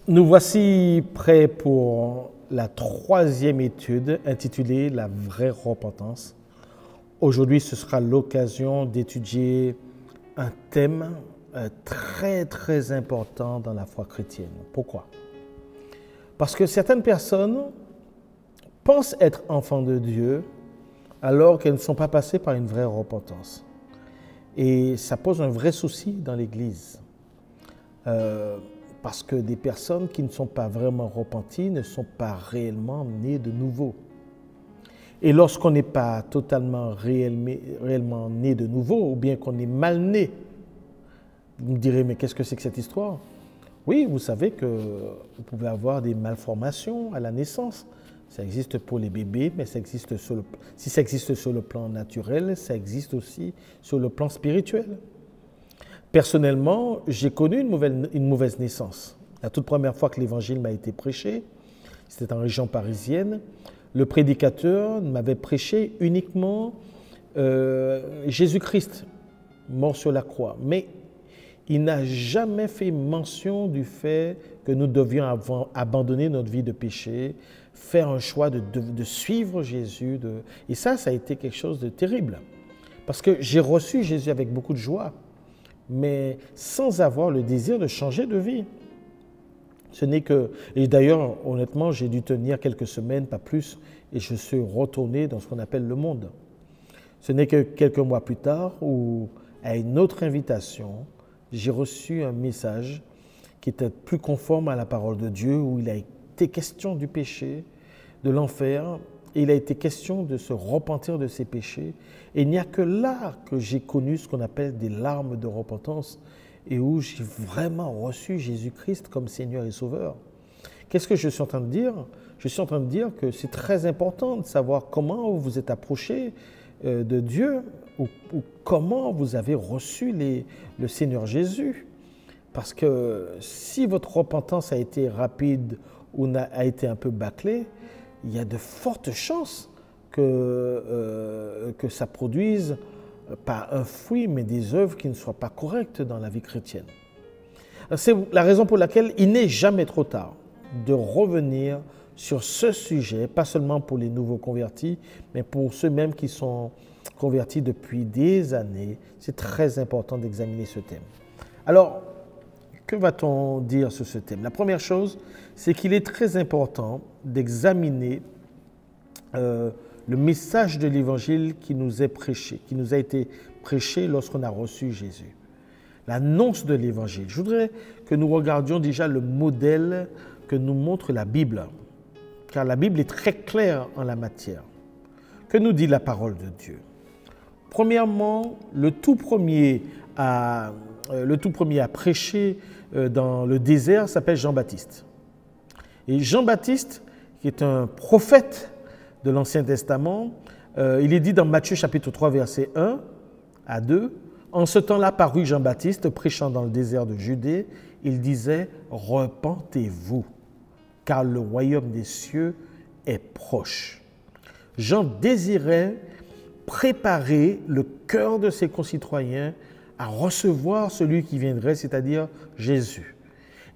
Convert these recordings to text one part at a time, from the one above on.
Nous voici prêts pour la troisième étude intitulée « La vraie repentance ». Aujourd'hui, ce sera l'occasion d'étudier un thème très important dans la foi chrétienne. Pourquoi? Parce que certaines personnes pensent être enfants de Dieu alors qu'elles ne sont pas passées par une vraie repentance. Et ça pose un vrai souci dans l'Église. Parce que des personnes qui ne sont pas vraiment repenties ne sont pas réellement nées de nouveau. Et lorsqu'on n'est pas totalement réellement né de nouveau, ou bien qu'on est mal né, vous me direz, mais qu'est-ce que c'est que cette histoire? Oui, vous savez que vous pouvez avoir des malformations à la naissance. Ça existe pour les bébés, mais ça existe si ça existe sur le plan naturel, ça existe aussi sur le plan spirituel. Personnellement, j'ai connu une mauvaise naissance. La toute première fois que l'évangile m'a été prêché, c'était en région parisienne, le prédicateur m'avait prêché uniquement Jésus-Christ, mort sur la croix. Mais il n'a jamais fait mention du fait que nous devions abandonner notre vie de péché, faire un choix de suivre Jésus. Et ça a été quelque chose de terrible. Parce que j'ai reçu Jésus avec beaucoup de joie, mais sans avoir le désir de changer de vie. Ce n'est que, et d'ailleurs, honnêtement, j'ai dû tenir quelques semaines, pas plus, et je suis retourné dans ce qu'on appelle le monde. Ce n'est que quelques mois plus tard où, à une autre invitation, j'ai reçu un message qui était plus conforme à la parole de Dieu, où il a été question du péché, de l'enfer, et il a été question de se repentir de ses péchés. Et il n'y a que là que j'ai connu ce qu'on appelle des larmes de repentance et où j'ai vraiment reçu Jésus-Christ comme Seigneur et Sauveur. Qu'est-ce que je suis en train de dire? Je suis en train de dire que c'est très important de savoir comment vous vous êtes approché de Dieu ou comment vous avez reçu le Seigneur Jésus. Parce que si votre repentance a été rapide ou a été un peu bâclée, il y a de fortes chances que ça produise pas un fruit, mais des œuvres qui ne soient pas correctes dans la vie chrétienne. C'est la raison pour laquelle il n'est jamais trop tard de revenir sur ce sujet, pas seulement pour les nouveaux convertis, mais pour ceux mêmes qui sont convertis depuis des années. C'est très important d'examiner ce thème. Alors, que va-t-on dire sur ce thème? La première chose, c'est qu'il est très important d'examiner le message de l'Évangile qui nous est prêché, qui nous a été prêché lorsqu'on a reçu Jésus. L'annonce de l'Évangile. Je voudrais que nous regardions déjà le modèle que nous montre la Bible, car la Bible est très claire en la matière. Que nous dit la parole de Dieu? Premièrement, le tout premier à prêcher dans le désert s'appelle Jean-Baptiste. Et Jean-Baptiste, qui est un prophète de l'Ancien Testament, il est dit dans Matthieu chapitre 3, versets 1 à 2, « En ce temps-là parut Jean-Baptiste, prêchant dans le désert de Judée, il disait « Repentez-vous, car le royaume des cieux est proche. » Jean désirait préparer le cœur de ses concitoyens à recevoir celui qui viendrait, c'est-à-dire Jésus.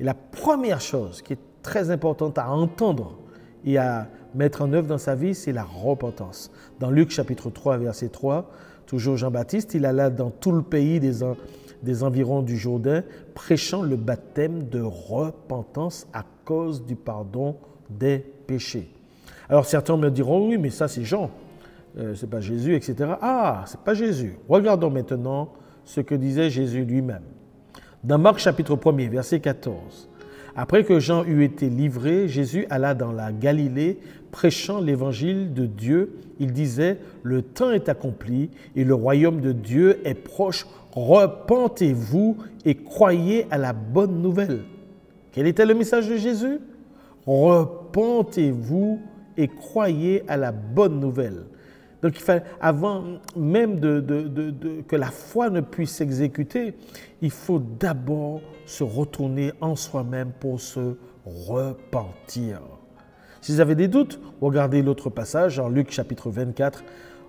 Et la première chose qui est très importante à entendre et à mettre en œuvre dans sa vie, c'est la repentance. Dans Luc chapitre 3, verset 3, toujours Jean-Baptiste, il alla dans tout le pays des environs du Jourdain, prêchant le baptême de repentance à cause du pardon des péchés. Alors certains me diront, oui, mais ça c'est Jean, c'est pas Jésus, etc. Ah, c'est pas Jésus. Regardons maintenant ce que disait Jésus lui-même. Dans Marc chapitre 1, verset 14, après que Jean eut été livré, Jésus alla dans la Galilée, prêchant l'évangile de Dieu. Il disait, « Le temps est accompli et le royaume de Dieu est proche. Repentez-vous et croyez à la bonne nouvelle. » Quel était le message de Jésus? Repentez-vous et croyez à la bonne nouvelle. Donc, il fallait, avant même que la foi ne puisse s'exécuter, il faut d'abord se retourner en soi-même pour se repentir. Si vous avez des doutes, regardez l'autre passage en Luc chapitre 24,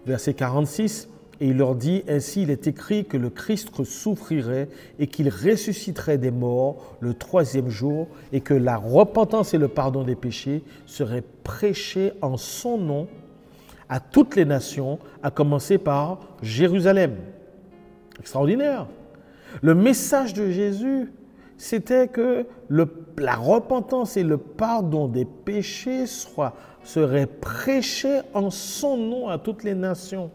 verset 46. Et il leur dit, ainsi il est écrit que le Christ souffrirait et qu'il ressusciterait des morts le troisième jour et que la repentance et le pardon des péchés seraient prêchés en son nom à toutes les nations, à commencer par Jérusalem. Extraordinaire. Le message de Jésus, c'était que la repentance et le pardon des péchés seraient prêchés en son nom à toutes les nations.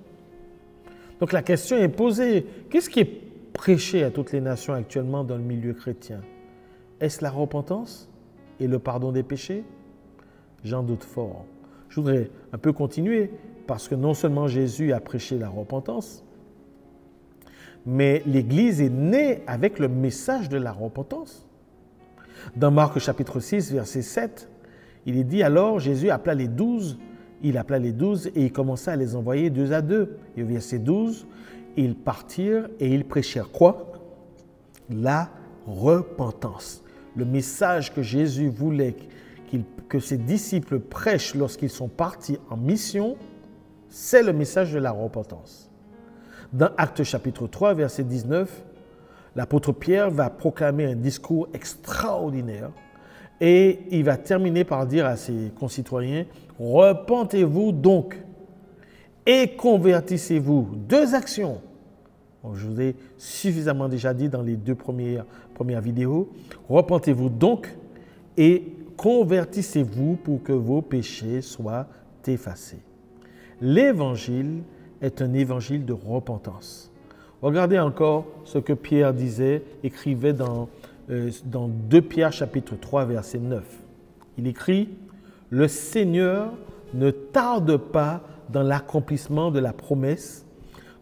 Donc la question est posée, qu'est-ce qui est prêché à toutes les nations actuellement dans le milieu chrétien? Est-ce la repentance et le pardon des péchés? J'en doute fort. Je voudrais un peu continuer parce que non seulement Jésus a prêché la repentance, mais l'Église est née avec le message de la repentance. Dans Marc chapitre 6, verset 7, il est dit alors Jésus appela les 12. Il appela les 12 et il commença à les envoyer 2 à 2. Et au verset 12, ils partirent et ils prêchèrent quoi? La repentance. Le message que Jésus voulait que ses disciples prêchent lorsqu'ils sont partis en mission, c'est le message de la repentance. Dans Actes chapitre 3, verset 19, l'apôtre Pierre va proclamer un discours extraordinaire. Et il va terminer par dire à ses concitoyens, « Repentez-vous donc et convertissez-vous. » 2 actions. Bon, je vous ai suffisamment déjà dit dans les 2 premières vidéos. « Repentez-vous donc et convertissez-vous pour que vos péchés soient effacés. » L'évangile est un évangile de repentance. Regardez encore ce que Pierre disait, écrivait dans 2 Pierre chapitre 3 verset 9. Il écrit « Le Seigneur ne tarde pas dans l'accomplissement de la promesse,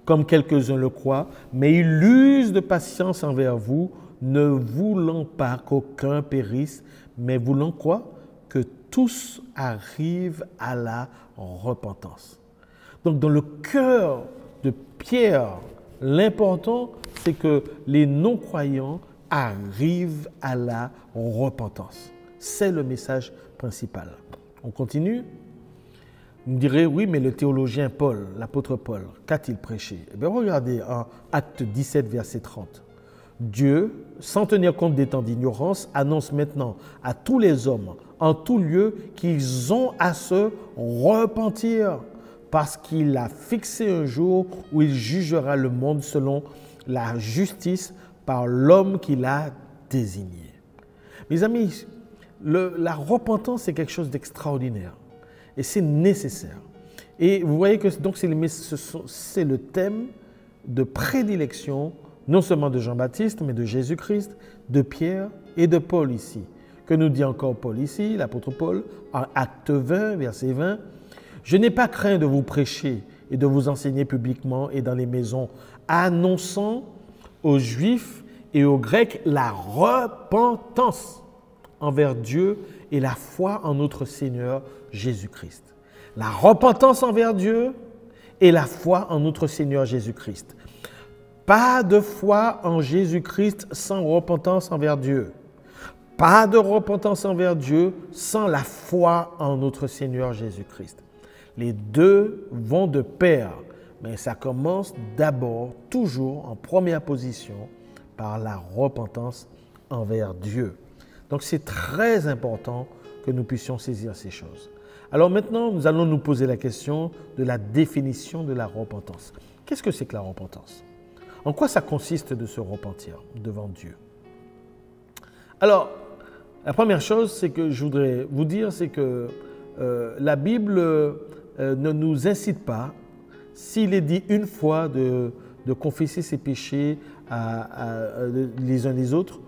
comme quelques-uns le croient, mais il use de patience envers vous, ne voulant pas qu'aucun périsse, mais voulant quoi? Que tous arrivent à la repentance. » Donc dans le cœur de Pierre, l'important c'est que les non-croyants arrive à la repentance. C'est le message principal. On continue. Vous me direz, oui, mais le théologien Paul, l'apôtre Paul, qu'a-t-il prêché? Eh bien, regardez en Acte 17, verset 30. Dieu, sans tenir compte des temps d'ignorance, annonce maintenant à tous les hommes, en tout lieu, qu'ils ont à se repentir, parce qu'il a fixé un jour où il jugera le monde selon la justice par l'homme qu'il a désigné. Mes amis, la repentance, c'est quelque chose d'extraordinaire et c'est nécessaire. Et vous voyez que donc c'est le thème de prédilection, non seulement de Jean-Baptiste, mais de Jésus-Christ, de Pierre et de Paul ici. Que nous dit encore Paul ici, l'apôtre Paul, en Acte 20, verset 20, « Je n'ai pas craint de vous prêcher et de vous enseigner publiquement et dans les maisons, annonçant aux Juifs et aux Grecs la repentance envers Dieu et la foi en notre Seigneur Jésus-Christ. » La repentance envers Dieu et la foi en notre Seigneur Jésus-Christ. Pas de foi en Jésus-Christ sans repentance envers Dieu. Pas de repentance envers Dieu sans la foi en notre Seigneur Jésus-Christ. Les deux vont de pair, mais ça commence d'abord, toujours en première position, par la repentance envers Dieu. Donc c'est très important que nous puissions saisir ces choses. Alors maintenant, nous allons nous poser la question de la définition de la repentance. Qu'est-ce que c'est que la repentance? En quoi ça consiste de se repentir devant Dieu? Alors, la première chose, c'est que je voudrais vous dire, c'est que la Bible ne nous incite pas, s'il est dit une fois de confesser ses péchés les uns les autres,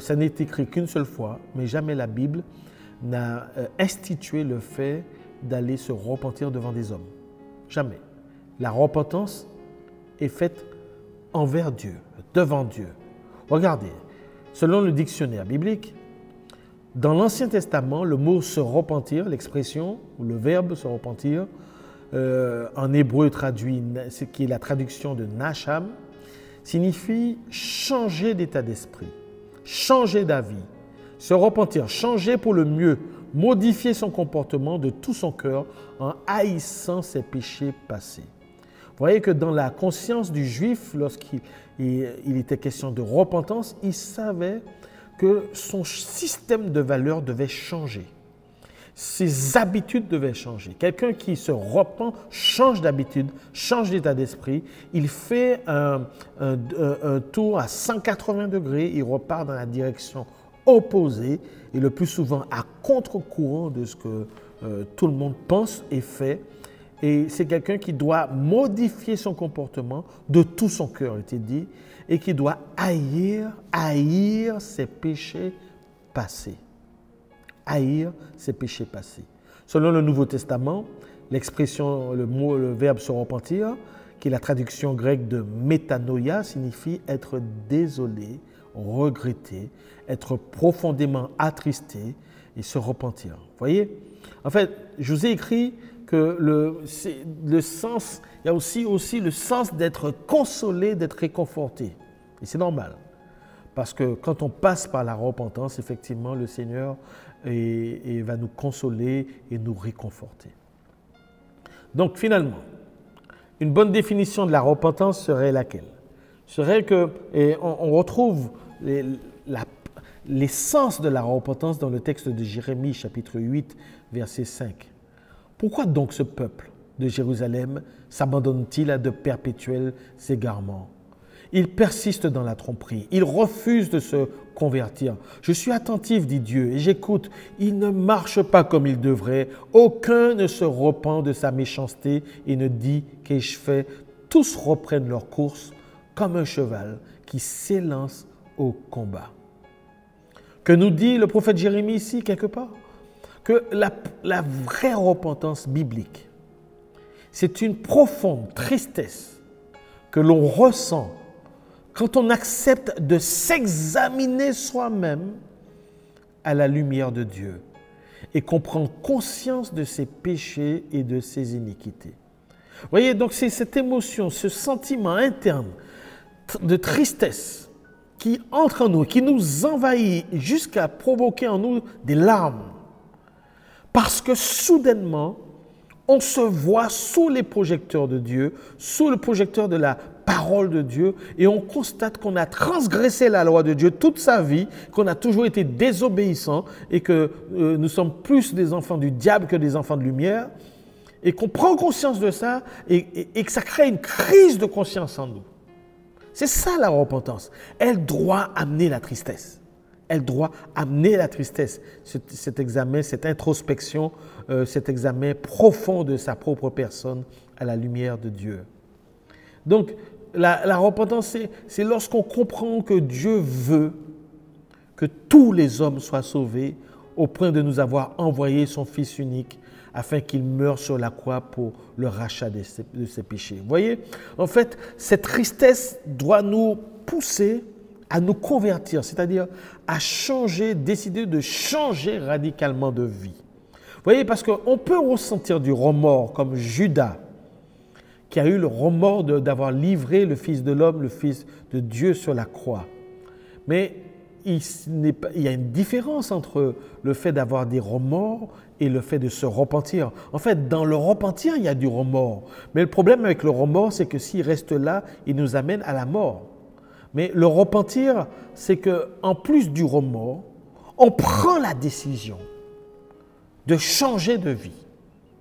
ça n'est écrit qu'une seule fois, mais jamais la Bible n'a institué le fait d'aller se repentir devant des hommes. Jamais. La repentance est faite envers Dieu, devant Dieu. Regardez, selon le dictionnaire biblique, dans l'Ancien Testament, le mot « se repentir », l'expression ou le verbe « se repentir », en hébreu traduit, ce qui est la traduction de « nacham », signifie changer d'état d'esprit, changer d'avis, se repentir, changer pour le mieux, modifier son comportement de tout son cœur en haïssant ses péchés passés. voyez que dans la conscience du juif, lorsqu'il était question de repentance, il savait que son système de valeurs devait changer. Ses habitudes devaient changer. Quelqu'un qui se repent change d'habitude, change d'état d'esprit. Il fait un tour à 180 degrés, il repart dans la direction opposée et le plus souvent à contre-courant de ce que tout le monde pense et fait. Et c'est quelqu'un qui doit modifier son comportement de tout son cœur, était dit, et qui doit haïr ses péchés passés. Haïr ses péchés passés. Selon le Nouveau Testament, l'expression, le verbe se repentir, qui est la traduction grecque de métanoïa, signifie être désolé, regretter, être profondément attristé et se repentir. Vous voyez? En fait, je vous ai écrit que le sens, il y a aussi le sens d'être consolé, d'être réconforté. Et c'est normal. Parce que quand on passe par la repentance, effectivement, le Seigneur va nous consoler et nous réconforter. Donc finalement, une bonne définition de la repentance serait laquelle? Serait que, et on retrouve l'essence de la repentance dans le texte de Jérémie, chapitre 8, verset 5. Pourquoi donc ce peuple de Jérusalem s'abandonne-t-il à de perpétuels égarements? Il persiste dans la tromperie, il refuse de se convertir. Je suis attentif, dit Dieu, et j'écoute. Il ne marche pas comme il devrait. Aucun ne se repent de sa méchanceté et ne dit « qu'ai-je fait ?» Tous reprennent leur course comme un cheval qui s'élance au combat. Que nous dit le prophète Jérémie ici, quelque part? Que la vraie repentance biblique, c'est une profonde tristesse que l'on ressent quand on accepte de s'examiner soi-même à la lumière de Dieu et qu'on prend conscience de ses péchés et de ses iniquités. Vous voyez, donc c'est cette émotion, ce sentiment interne de tristesse qui entre en nous, qui nous envahit jusqu'à provoquer en nous des larmes. Parce que soudainement, on se voit sous les projecteurs de Dieu, sous le projecteur de la parole de Dieu, et on constate qu'on a transgressé la loi de Dieu toute sa vie, qu'on a toujours été désobéissant et que nous sommes plus des enfants du diable que des enfants de lumière, et qu'on prend conscience de ça et que ça crée une crise de conscience en nous. C'est ça la repentance. Elle doit amener la tristesse. Elle doit amener la tristesse, cet examen, cette introspection, cet examen profond de sa propre personne à la lumière de Dieu. Donc, la repentance, c'est lorsqu'on comprend que Dieu veut que tous les hommes soient sauvés au point de nous avoir envoyé son Fils unique afin qu'il meure sur la croix pour le rachat de ses péchés. Vous voyez, en fait, cette tristesse doit nous pousser à nous convertir, c'est-à-dire à changer, décider de changer radicalement de vie. Vous voyez, parce qu'on peut ressentir du remords comme Judas, qui a eu le remords d'avoir livré le Fils de l'homme, le Fils de Dieu sur la croix. Mais il y a une différence entre le fait d'avoir des remords et le fait de se repentir. En fait, dans le repentir, il y a du remords. Mais le problème avec le remords, c'est que s'il reste là, il nous amène à la mort. Mais le repentir, c'est qu'en plus du remords, on prend la décision de changer de vie,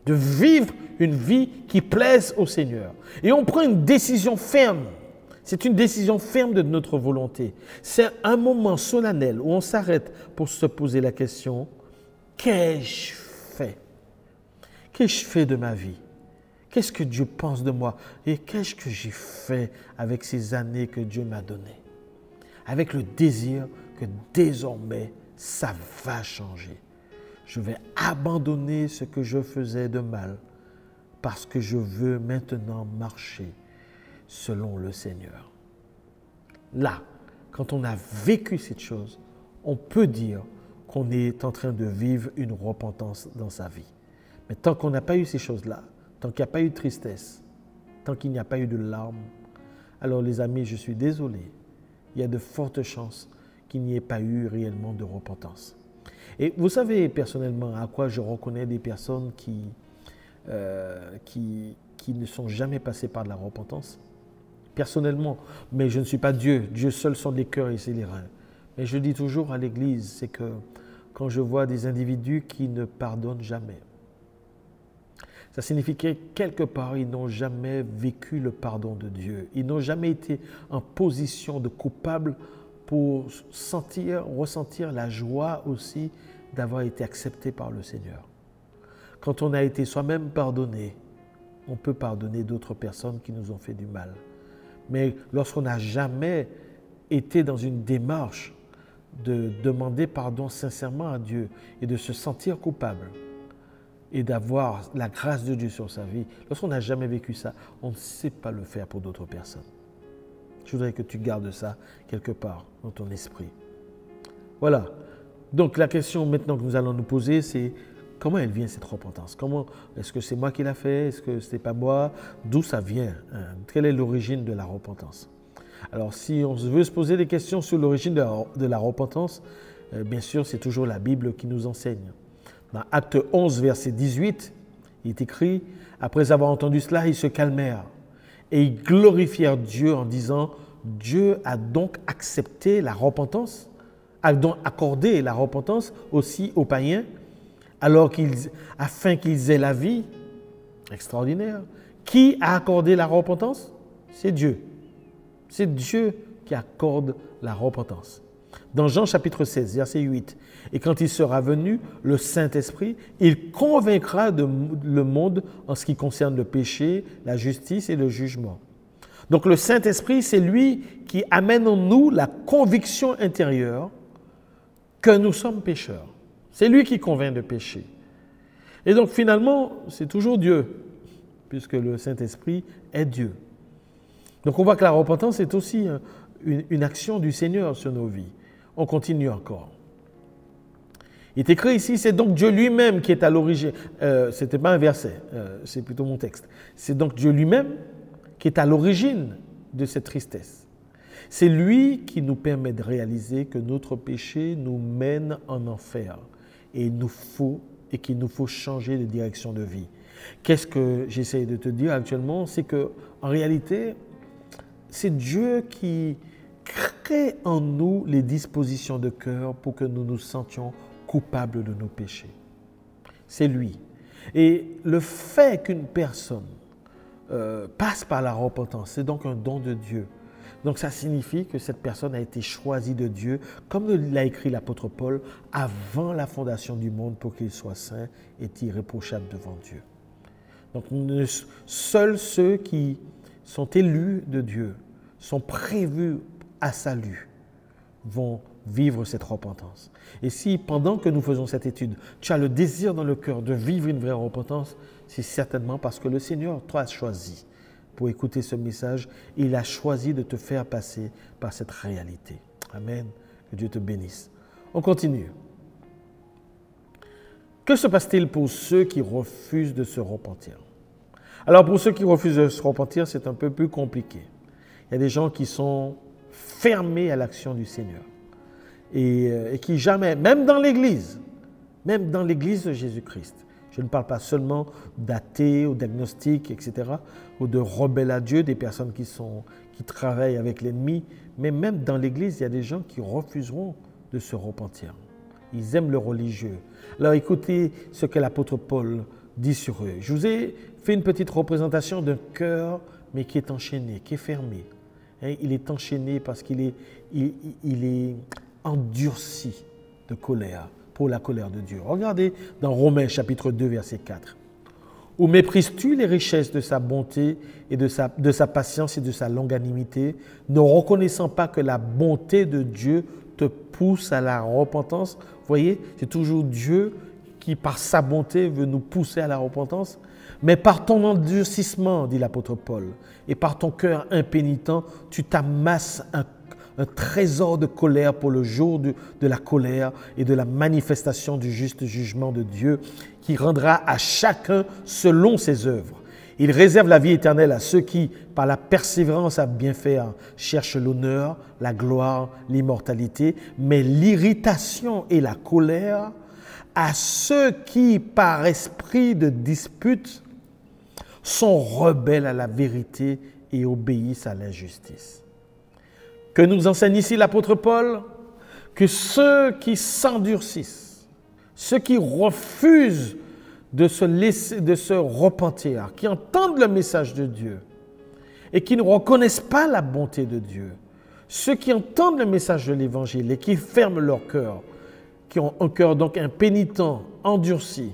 de vivre une vie qui plaise au Seigneur. Et on prend une décision ferme. C'est une décision ferme de notre volonté. C'est un moment solennel où on s'arrête pour se poser la question, qu'ai-je fait? Qu'ai-je fait de ma vie? Qu'est-ce que Dieu pense de moi? Et qu'est-ce que j'ai fait avec ces années que Dieu m'a données? Avec le désir que désormais, ça va changer. Je vais abandonner ce que je faisais de mal parce que je veux maintenant marcher selon le Seigneur. Là, quand on a vécu cette chose, on peut dire qu'on est en train de vivre une repentance dans sa vie. Mais tant qu'on n'a pas eu ces choses-là, tant qu'il n'y a pas eu de tristesse, tant qu'il n'y a pas eu de larmes, alors les amis, je suis désolé, il y a de fortes chances qu'il n'y ait pas eu réellement de repentance. Et vous savez personnellement à quoi je reconnais des personnes qui qui ne sont jamais passés par de la repentance. Personnellement, mais je ne suis pas Dieu. Dieu seul sonde les cœurs et sait les reins. Mais je dis toujours à l'Église, c'est que quand je vois des individus qui ne pardonnent jamais, ça signifie que quelque part, ils n'ont jamais vécu le pardon de Dieu. Ils n'ont jamais été en position de coupable pour ressentir la joie aussi d'avoir été accepté par le Seigneur. Quand on a été soi-même pardonné, on peut pardonner d'autres personnes qui nous ont fait du mal. Mais lorsqu'on n'a jamais été dans une démarche de demander pardon sincèrement à Dieu et de se sentir coupable et d'avoir la grâce de Dieu sur sa vie, lorsqu'on n'a jamais vécu ça, on ne sait pas le faire pour d'autres personnes. Je voudrais que tu gardes ça quelque part dans ton esprit. Voilà. Donc la question maintenant que nous allons nous poser, c'est comment elle vient cette repentance? Est-ce que c'est moi qui l'a fait? Est-ce que ce n'est pas moi? D'où ça vient? Quelle est l'origine de la repentance? Alors si on veut se poser des questions sur l'origine de la repentance, bien sûr c'est toujours la Bible qui nous enseigne. Dans Acte 11, verset 18, il est écrit « Après avoir entendu cela, ils se calmèrent et ils glorifièrent Dieu en disant « Dieu a donc accepté la repentance, a donc accordé la repentance aussi aux païens, afin qu'ils aient la vie. » Extraordinaire. Qui a accordé la repentance? C'est Dieu. C'est Dieu qui accorde la repentance. Dans Jean chapitre 16, verset 8, « Et quand il sera venu, le Saint-Esprit, il convaincra le monde en ce qui concerne le péché, la justice et le jugement. » Donc le Saint-Esprit, c'est lui qui amène en nous la conviction intérieure que nous sommes pécheurs. C'est lui qui convainc de péché. Et donc finalement, c'est toujours Dieu, puisque le Saint-Esprit est Dieu. Donc on voit que la repentance est aussi une action du Seigneur sur nos vies. On continue encore. Il est écrit ici, c'est donc Dieu lui-même qui est à l'origine. Ce n'était pas un verset, c'est plutôt mon texte. C'est donc Dieu lui-même qui est à l'origine de cette tristesse. C'est lui qui nous permet de réaliser que notre péché nous mène en enfer et qu'il nous faut changer de direction de vie. Qu'est-ce que j'essaie de te dire actuellement? C'est qu'en réalité, c'est Dieu qui crée en nous les dispositions de cœur pour que nous nous sentions coupables de nos péchés. C'est lui. Et le fait qu'une personne passe par la repentance, c'est donc un don de Dieu. Donc ça signifie que cette personne a été choisie de Dieu, comme l'a écrit l'apôtre Paul, avant la fondation du monde pour qu'il soit saint et irréprochable devant Dieu. Donc seuls ceux qui sont élus de Dieu, sont prévus à salut, vont vivre cette repentance. Et si pendant que nous faisons cette étude, tu as le désir dans le cœur de vivre une vraie repentance, c'est certainement parce que le Seigneur t'a choisi pour écouter ce message. Il a choisi de te faire passer par cette réalité. Amen. Que Dieu te bénisse. On continue. Que se passe-t-il pour ceux qui refusent de se repentir? Alors pour ceux qui refusent de se repentir, c'est un peu plus compliqué. Il y a des gens qui sont fermés à l'action du Seigneur et qui jamais, même dans l'Église de Jésus-Christ, je ne parle pas seulement d'athées ou d'agnostiques, etc., ou de rebelles à Dieu, des personnes qui travaillent avec l'ennemi, mais même dans l'Église, il y a des gens qui refuseront de se repentir. Ils aiment le religieux. Alors écoutez ce que l'apôtre Paul dit sur eux. Je vous ai fait une petite représentation d'un cœur, mais qui est enchaîné, qui est fermé. Il est enchaîné parce qu'il est endurci de colère, pour la colère de Dieu. Regardez dans Romains chapitre 2, verset 4. « Ou méprises-tu les richesses de sa bonté et de sa patience et de sa longanimité, ne reconnaissant pas que la bonté de Dieu te pousse à la repentance ?» Vous voyez, c'est toujours Dieu qui, par sa bonté, veut nous pousser à la repentance. « Mais par ton endurcissement, dit l'apôtre Paul, et par ton cœur impénitent, tu t'amasses un trésor de colère pour le jour de la colère et de la manifestation du juste jugement de Dieu qui rendra à chacun selon ses œuvres. Il réserve la vie éternelle à ceux qui, par la persévérance à bien faire, cherchent l'honneur, la gloire, l'immortalité, mais l'irritation et la colère à ceux qui, par esprit de dispute, sont rebelles à la vérité et obéissent à l'injustice. Que nous enseigne ici l'apôtre Paul? Que ceux qui s'endurcissent, ceux qui refusent de se repentir, qui entendent le message de Dieu et qui ne reconnaissent pas la bonté de Dieu, ceux qui entendent le message de l'Évangile et qui ferment leur cœur, qui ont un cœur donc impénitent, endurci,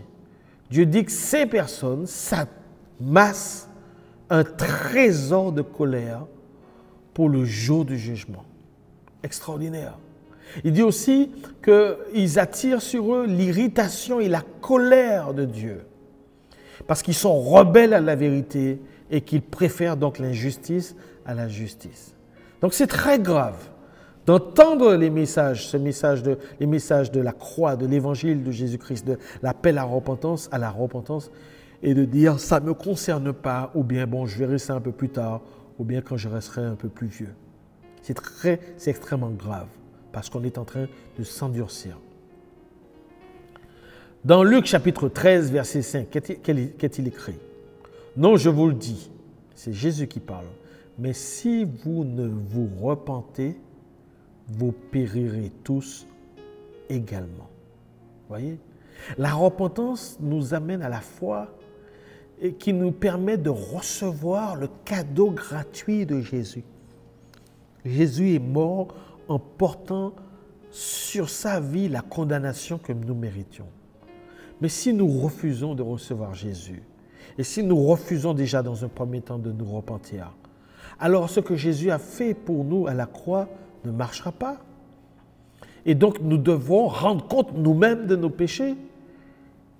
Dieu dit que ces personnes s'amassent un trésor de colère pour le jour du jugement. Extraordinaire. Il dit aussi qu'ils attirent sur eux l'irritation et la colère de Dieu, parce qu'ils sont rebelles à la vérité et qu'ils préfèrent donc l'injustice à la justice. Donc c'est très grave d'entendre les messages, les messages de la croix, de l'évangile de Jésus-Christ, de l'appel à la repentance, et de dire ça ne me concerne pas, ou bien bon, je verrai ça un peu plus tard, ou bien quand je resterai un peu plus vieux. C'est extrêmement grave, parce qu'on est en train de s'endurcir. Dans Luc chapitre 13, verset 5, qu'est-il écrit? Non, je vous le dis, c'est Jésus qui parle, mais si vous ne vous repentez, vous périrez tous également. Voyez? La repentance nous amène à la foi et qui nous permet de recevoir le cadeau gratuit de Jésus. Jésus est mort en portant sur sa vie la condamnation que nous méritions. Mais si nous refusons de recevoir Jésus, et si nous refusons déjà dans un premier temps de nous repentir, alors ce que Jésus a fait pour nous à la croix ne marchera pas. Et donc nous devons rendre compte nous-mêmes de nos péchés.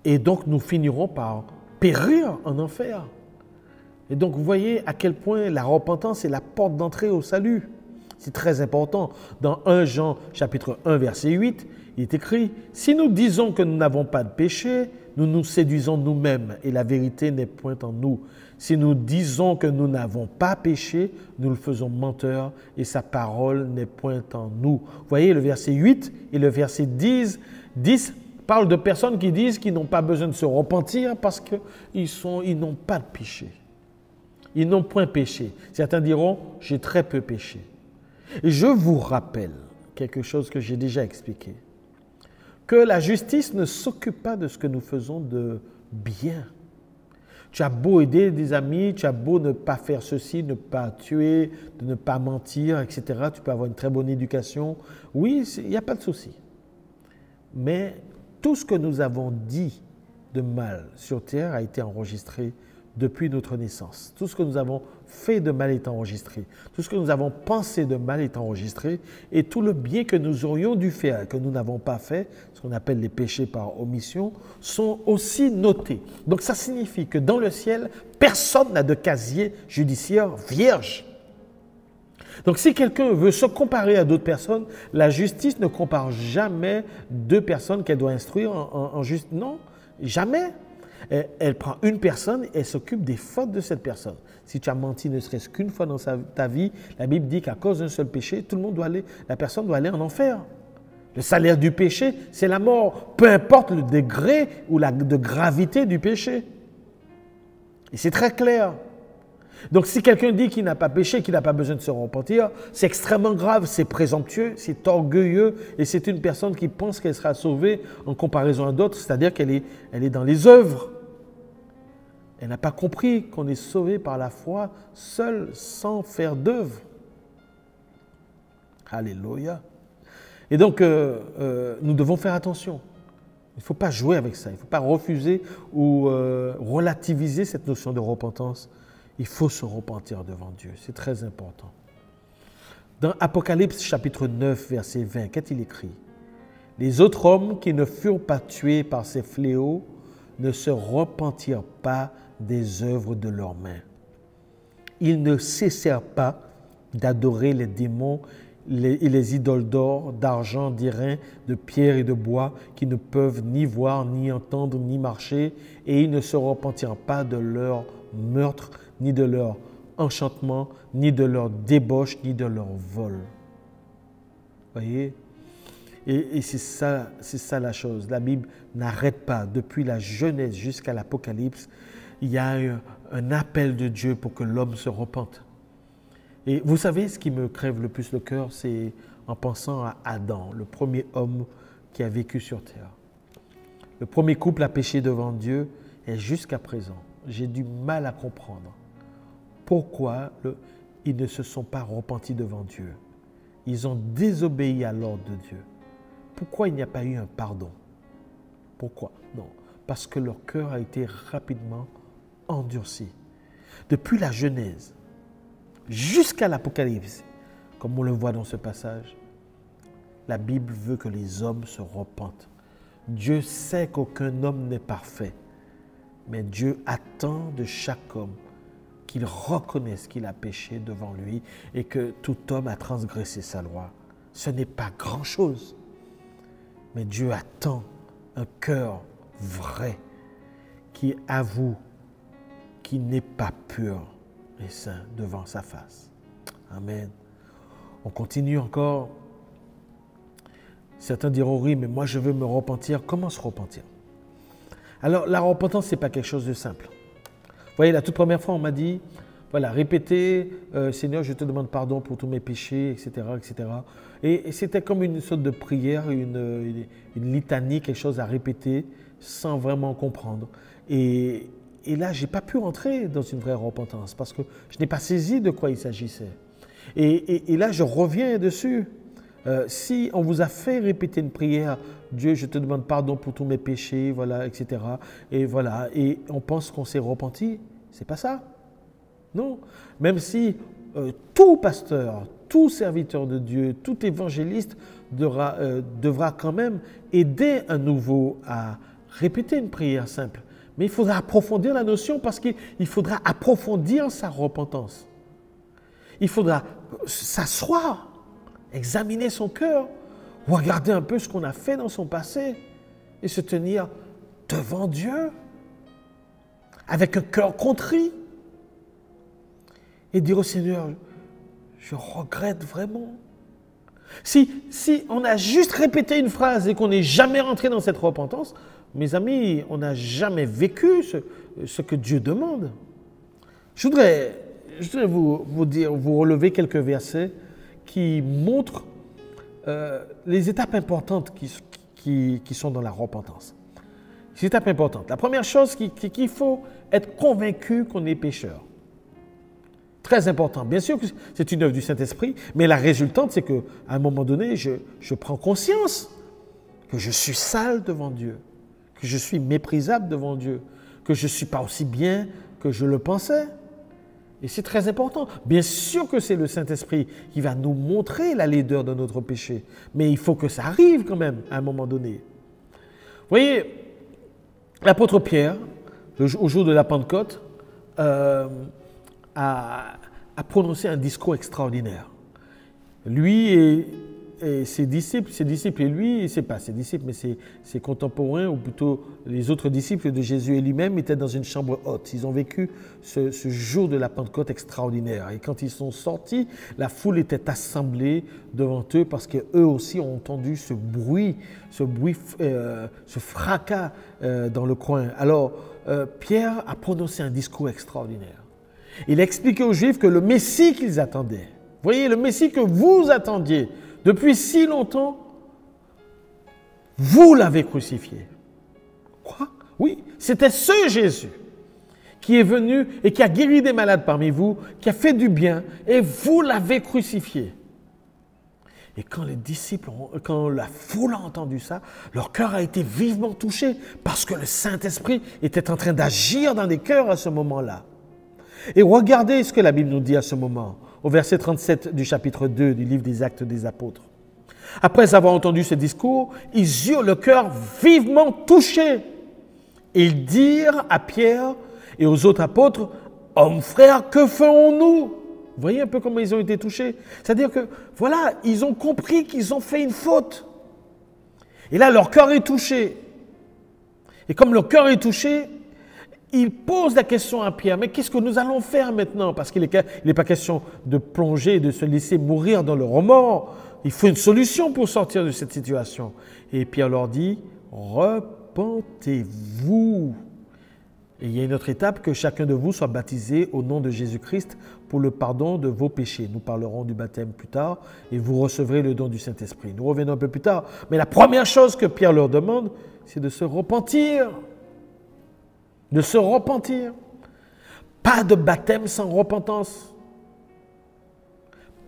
Et donc nous finirons par périr en enfer. Et donc vous voyez à quel point la repentance est la porte d'entrée au salut. C'est très important. Dans 1 Jean chapitre 1 verset 8, il est écrit « Si nous disons que nous n'avons pas de péché, nous nous séduisons nous-mêmes et la vérité n'est point en nous. Si nous disons que nous n'avons pas péché, nous le faisons menteur et sa parole n'est point en nous. » Vous voyez, le verset 8 et le verset 10 parlent de personnes qui disent qu'ils n'ont pas besoin de se repentir parce qu'ils n'ont pas de péché. Ils n'ont point péché. Certains diront « j'ai très peu péché ». Et je vous rappelle quelque chose que j'ai déjà expliqué, que la justice ne s'occupe pas de ce que nous faisons de bien. Tu as beau aider des amis, tu as beau ne pas faire ceci, ne pas tuer, de ne pas mentir, etc. Tu peux avoir une très bonne éducation. Oui, il n'y a pas de souci. Mais tout ce que nous avons dit de mal sur terre a été enregistré depuis notre naissance. Tout ce que nous avons fait de mal est enregistré. Tout ce que nous avons pensé de mal est enregistré. Et tout le bien que nous aurions dû faire, que nous n'avons pas fait, ce qu'on appelle les péchés par omission, sont aussi notés. Donc ça signifie que dans le ciel, personne n'a de casier judiciaire vierge. Donc si quelqu'un veut se comparer à d'autres personnes, la justice ne compare jamais deux personnes qu'elle doit instruire en justice. Non, jamais. Elle prend une personne et elle s'occupe des fautes de cette personne. Si tu as menti ne serait-ce qu'une fois dans ta vie, la Bible dit qu'à cause d'un seul péché, la personne doit aller en enfer. Le salaire du péché, c'est la mort, peu importe le degré ou de gravité du péché. Et c'est très clair. Donc si quelqu'un dit qu'il n'a pas péché, qu'il n'a pas besoin de se repentir, c'est extrêmement grave, c'est présomptueux, c'est orgueilleux et c'est une personne qui pense qu'elle sera sauvée en comparaison à d'autres, c'est-à-dire qu'elle est dans les œuvres. Elle n'a pas compris qu'on est sauvé par la foi seul, sans faire d'œuvre. Alléluia. Et donc, nous devons faire attention. Il ne faut pas jouer avec ça, il ne faut pas refuser ou relativiser cette notion de repentance. Il faut se repentir devant Dieu, c'est très important. Dans Apocalypse chapitre 9, verset 20, qu'est-il écrit? Les autres hommes qui ne furent pas tués par ces fléaux ne se repentirent pas des œuvres de leurs mains. Ils ne cessèrent pas d'adorer les démons et les idoles d'or, d'argent, d'airain, de pierre et de bois qui ne peuvent ni voir, ni entendre, ni marcher, et ils ne se repentirent pas de leur meurtre, ni de leur enchantement, ni de leur débauche, ni de leur vol. Voyez? Et c'est ça la chose. La Bible n'arrête pas. Depuis la Genèse jusqu'à l'Apocalypse, il y a un appel de Dieu pour que l'homme se repente. Et vous savez, ce qui me crève le plus le cœur, c'est en pensant à Adam, le premier homme qui a vécu sur terre. Le premier couple a péché devant Dieu et jusqu'à présent, j'ai du mal à comprendre pourquoi ils ne se sont pas repentis devant Dieu. Ils ont désobéi à l'ordre de Dieu. Pourquoi il n'y a pas eu un pardon? Pourquoi? Non, parce que leur cœur a été rapidement endurci. Depuis la Genèse jusqu'à l'Apocalypse, comme on le voit dans ce passage, la Bible veut que les hommes se repentent. Dieu sait qu'aucun homme n'est parfait, mais Dieu attend de chaque homme qu'il reconnaisse qu'il a péché devant lui et que tout homme a transgressé sa loi. Ce n'est pas grand-chose, mais Dieu attend un cœur vrai qui avoue qu'il n'est pas pur et saint devant sa face. Amen. On continue encore. Certains diront, oui, mais moi je veux me repentir. Comment se repentir? Alors, la repentance, ce n'est pas quelque chose de simple. Vous voyez, la toute première fois, on m'a dit, voilà, répétez, Seigneur, je te demande pardon pour tous mes péchés, etc., etc. Et c'était comme une sorte de prière, une litanie, quelque chose à répéter sans vraiment comprendre. Et là, je n'ai pas pu rentrer dans une vraie repentance parce que je n'ai pas saisi de quoi il s'agissait. Et là, je reviens dessus. Si on vous a fait répéter une prière, Dieu, je te demande pardon pour tous mes péchés, voilà, etc. Et voilà, et on pense qu'on s'est repenti, c'est pas ça. Non. Même si tout pasteur, tout serviteur de Dieu, tout évangéliste devra quand même aider un nouveau à répéter une prière simple. Mais il faudra approfondir la notion parce qu'il faudra approfondir sa repentance. Il faudra s'asseoir, examiner son cœur, regarder un peu ce qu'on a fait dans son passé et se tenir devant Dieu avec un cœur contrit et dire au Seigneur, je regrette vraiment. Si on a juste répété une phrase et qu'on n'est jamais rentré dans cette repentance, mes amis, on n'a jamais vécu ce que Dieu demande. Je voudrais vous relever quelques versets qui montrent les étapes importantes qui sont dans la repentance. Les étapes importantes. La première chose, qu'il faut être convaincu qu'on est pécheur. Très important. Bien sûr que c'est une œuvre du Saint-Esprit, mais la résultante, c'est qu'à un moment donné, je prends conscience que je suis sale devant Dieu, que je suis méprisable devant Dieu, que je ne suis pas aussi bien que je le pensais. Et c'est très important. Bien sûr que c'est le Saint-Esprit qui va nous montrer la laideur de notre péché, mais il faut que ça arrive quand même à un moment donné. Vous voyez, l'apôtre Pierre, au jour de la Pentecôte, a prononcé un discours extraordinaire. Lui et ses disciples et lui, c'est pas ses disciples, mais ses contemporains, ou plutôt les autres disciples de Jésus et lui-même, étaient dans une chambre haute. Ils ont vécu ce jour de la Pentecôte extraordinaire. Et quand ils sont sortis, la foule était assemblée devant eux parce qu'eux aussi ont entendu ce bruit, ce fracas dans le coin. Alors, Pierre a prononcé un discours extraordinaire. Il a expliqué aux Juifs que le Messie qu'ils attendaient, vous voyez, le Messie que vous attendiez depuis si longtemps, vous l'avez crucifié. Quoi? Oui, c'était ce Jésus qui est venu et qui a guéri des malades parmi vous, qui a fait du bien, et vous l'avez crucifié. Et quand les disciples, quand la foule a entendu ça, leur cœur a été vivement touché parce que le Saint-Esprit était en train d'agir dans les cœurs à ce moment-là. Et regardez ce que la Bible nous dit à ce moment, au verset 37 du chapitre 2 du livre des Actes des Apôtres. Après avoir entendu ce discours, ils eurent le cœur vivement touché. Ils dirent à Pierre et aux autres apôtres, « Hommes frères, que ferons-nous » Vous voyez un peu comment ils ont été touchés? C'est-à-dire que, voilà, ils ont compris qu'ils ont fait une faute. Et là, leur cœur est touché. Et comme leur cœur est touché, il pose la question à Pierre, mais qu'est-ce que nous allons faire maintenant? Parce qu'il n'est pas question de plonger, de se laisser mourir dans le remords. Il faut une solution pour sortir de cette situation. Et Pierre leur dit, repentez-vous Et il y a une autre étape, que chacun de vous soit baptisé au nom de Jésus-Christ pour le pardon de vos péchés. Nous parlerons du baptême plus tard et vous recevrez le don du Saint-Esprit. Nous revenons un peu plus tard. Mais la première chose que Pierre leur demande, c'est de se repentir. De se repentir. Pas de baptême sans repentance.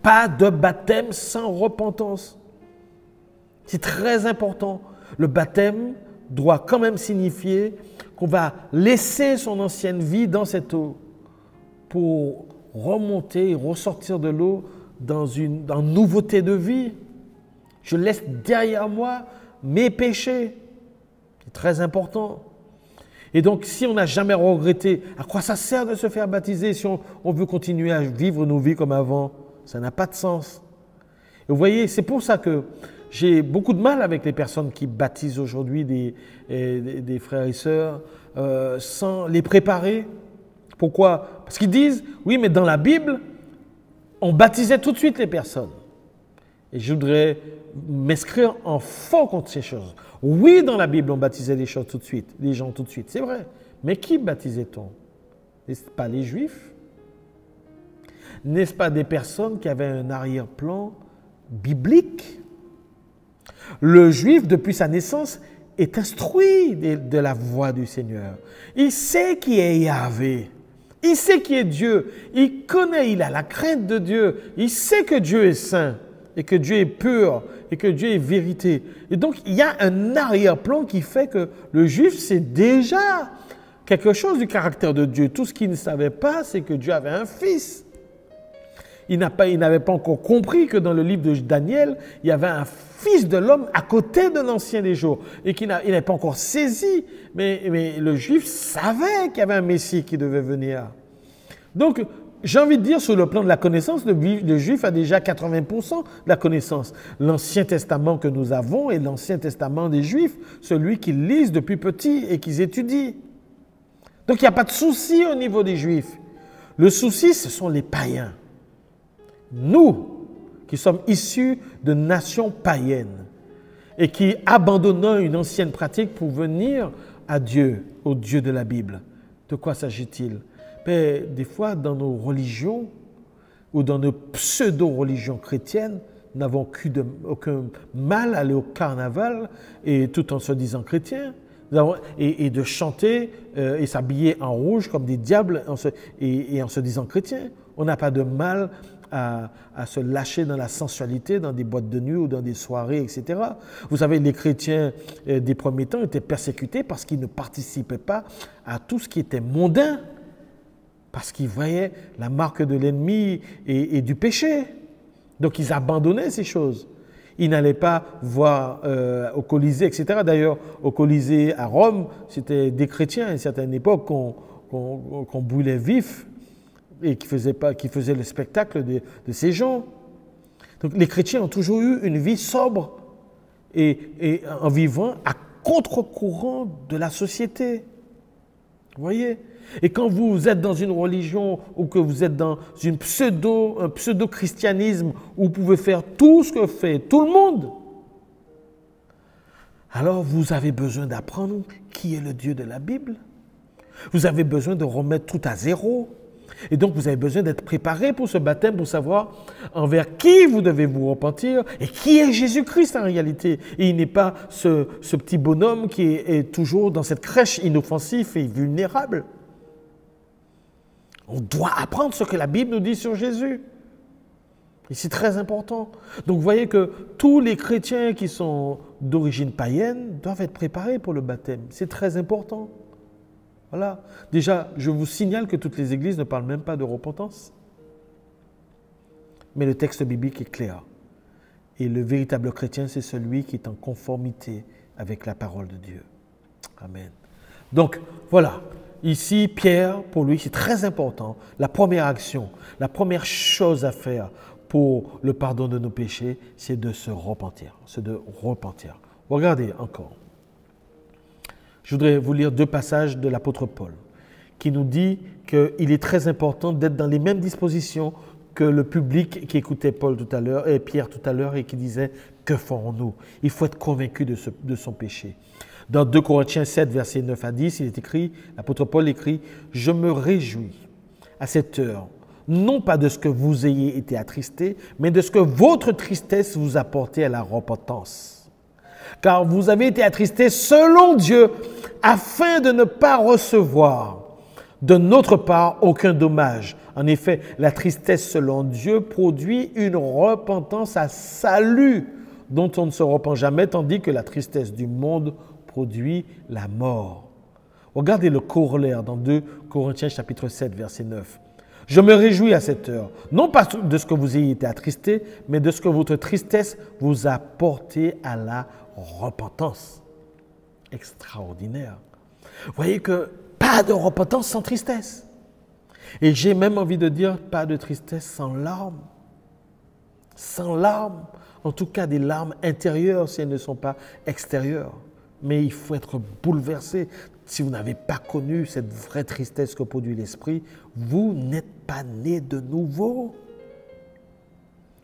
Pas de baptême sans repentance. C'est très important. Le baptême doit quand même signifier qu'on va laisser son ancienne vie dans cette eau pour remonter et ressortir de l'eau dans une nouveauté de vie. Je laisse derrière moi mes péchés. C'est très important. Et donc, si on n'a jamais regretté, à quoi ça sert de se faire baptiser si on veut continuer à vivre nos vies comme avant? Ça n'a pas de sens. Et vous voyez, c'est pour ça que j'ai beaucoup de mal avec les personnes qui baptisent aujourd'hui des frères et sœurs sans les préparer. Pourquoi? Parce qu'ils disent, oui, mais dans la Bible, on baptisait tout de suite les personnes. Et je voudrais m'inscrire en faux contre ces choses. Oui, dans la Bible, on baptisait les gens tout de suite, c'est vrai. Mais qui baptisait-on? N'est-ce pas les Juifs? N'est-ce pas des personnes qui avaient un arrière-plan biblique? Le Juif, depuis sa naissance, est instruit de la voix du Seigneur. Il sait qui est Yahvé. Il sait qui est Dieu. Il connaît, il a la crainte de Dieu. Il sait que Dieu est saint et que Dieu est pur et que Dieu est vérité. Et donc, il y a un arrière-plan qui fait que le Juif sait déjà quelque chose du caractère de Dieu. Tout ce qu'il ne savait pas, c'est que Dieu avait un fils. Il n'avait pas encore compris que dans le livre de Daniel, il y avait un fils de l'homme à côté de l'Ancien des jours et qu'il n'avait pas encore saisi. Mais le Juif savait qu'il y avait un Messie qui devait venir. Donc, j'ai envie de dire, sur le plan de la connaissance, le Juif a déjà 80% de la connaissance. L'Ancien Testament que nous avons est l'Ancien Testament des Juifs, celui qu'ils lisent depuis petit et qu'ils étudient. Donc, il n'y a pas de souci au niveau des Juifs. Le souci, ce sont les païens. Nous, qui sommes issus de nations païennes et qui abandonnons une ancienne pratique pour venir à Dieu, au Dieu de la Bible. De quoi s'agit-il? Des fois, dans nos religions ou dans nos pseudo-religions chrétiennes, nous n'avons aucun mal à aller au carnaval et tout en se disant chrétien, et de chanter et s'habiller en rouge comme des diables et en se disant chrétien. On n'a pas de mal à se lâcher dans la sensualité, dans des boîtes de nuit ou dans des soirées, etc. Vous savez, les chrétiens des premiers temps étaient persécutés parce qu'ils ne participaient pas à tout ce qui était mondain, parce qu'ils voyaient la marque de l'ennemi et du péché. Donc, ils abandonnaient ces choses. Ils n'allaient pas voir au Colisée, etc. D'ailleurs, au Colisée à Rome, c'était des chrétiens à une certaine époque qu'on brûlait vifs et qui faisaient le spectacle de ces gens. Donc, les chrétiens ont toujours eu une vie sobre et en vivant à contre-courant de la société. Vous voyez? Et quand vous êtes dans une religion ou que vous êtes dans un pseudo-christianisme où vous pouvez faire tout ce que fait tout le monde, alors vous avez besoin d'apprendre qui est le Dieu de la Bible. Vous avez besoin de remettre tout à zéro. Et donc, vous avez besoin d'être préparé pour ce baptême, pour savoir envers qui vous devez vous repentir et qui est Jésus-Christ en réalité. Et il n'est pas ce petit bonhomme qui est toujours dans cette crèche inoffensive et vulnérable. On doit apprendre ce que la Bible nous dit sur Jésus. Et c'est très important. Donc, vous voyez que tous les chrétiens qui sont d'origine païenne doivent être préparés pour le baptême. C'est très important. Voilà. Déjà, je vous signale que toutes les églises ne parlent même pas de repentance. Mais le texte biblique est clair. Et le véritable chrétien, c'est celui qui est en conformité avec la parole de Dieu. Amen. Donc, voilà. Ici, Pierre, pour lui, c'est très important. La première action, la première chose à faire pour le pardon de nos péchés, c'est de se repentir. C'est de repentir. Regardez encore. Je voudrais vous lire 2 passages de l'apôtre Paul qui nous dit qu'il est très important d'être dans les mêmes dispositions que le public qui écoutait Paul tout à l'heure, et Pierre tout à l'heure, et qui disait « Que ferons-nous » Il faut être convaincu de son péché. Dans 2 Corinthiens 7, versets 9 à 10, il est écrit, l'apôtre Paul écrit « Je me réjouis à cette heure, non pas de ce que vous ayez été attristés, mais de ce que votre tristesse vous a porté à la repentance. Car vous avez été attristés selon Dieu, afin de ne pas recevoir de notre part aucun dommage. En effet, la tristesse selon Dieu produit une repentance à salut, dont on ne se repent jamais, tandis que la tristesse du monde produit la mort. » Regardez le corollaire dans 2 Corinthiens chapitre 7, verset 9. « Je me réjouis à cette heure, non pas de ce que vous ayez été attristés, mais de ce que votre tristesse vous a porté à la repentance. » Extraordinaire. Vous voyez que pas de repentance sans tristesse. Et j'ai même envie de dire pas de tristesse sans larmes. Sans larmes, en tout cas des larmes intérieures si elles ne sont pas extérieures. Mais il faut être bouleversé. Si vous n'avez pas connu cette vraie tristesse que produit l'esprit, vous n'êtes pas né de nouveau.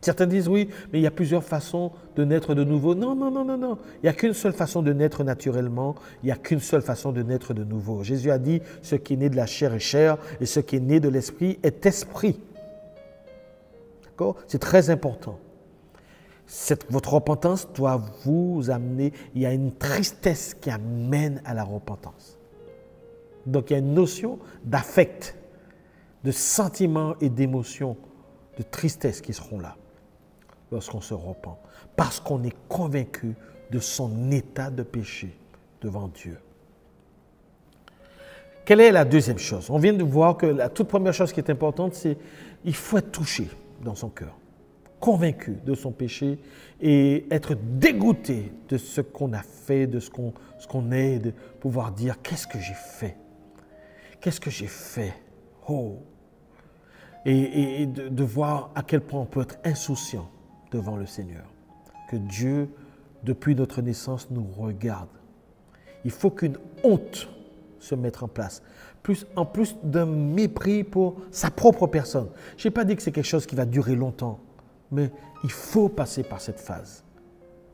Certains disent oui, mais il y a plusieurs façons de naître de nouveau. Non, non, non, non, non. Il n'y a qu'une seule façon de naître naturellement. Il n'y a qu'une seule façon de naître de nouveau. Jésus a dit, ce qui est né de la chair est chair et ce qui est né de l'esprit est esprit. D'accord? C'est très important. Votre repentance doit vous amener, il y a une tristesse qui amène à la repentance. Donc il y a une notion d'affect, de sentiment et d'émotion, de tristesse qui seront là lorsqu'on se repent, parce qu'on est convaincu de son état de péché devant Dieu. Quelle est la deuxième chose? On vient de voir que la toute première chose qui est importante, c'est qu'il faut être touché dans son cœur, convaincu de son péché et être dégoûté de ce qu'on a fait, de ce qu'on est, de pouvoir dire « Qu'est-ce que j'ai fait? Qu'est-ce que j'ai fait? Oh !» Et de voir à quel point on peut être insouciant devant le Seigneur. Que Dieu, depuis notre naissance, nous regarde. Il faut qu'une honte se mette en place. En plus d'un mépris pour sa propre personne. Je n'ai pas dit que c'est quelque chose qui va durer longtemps, mais il faut passer par cette phase.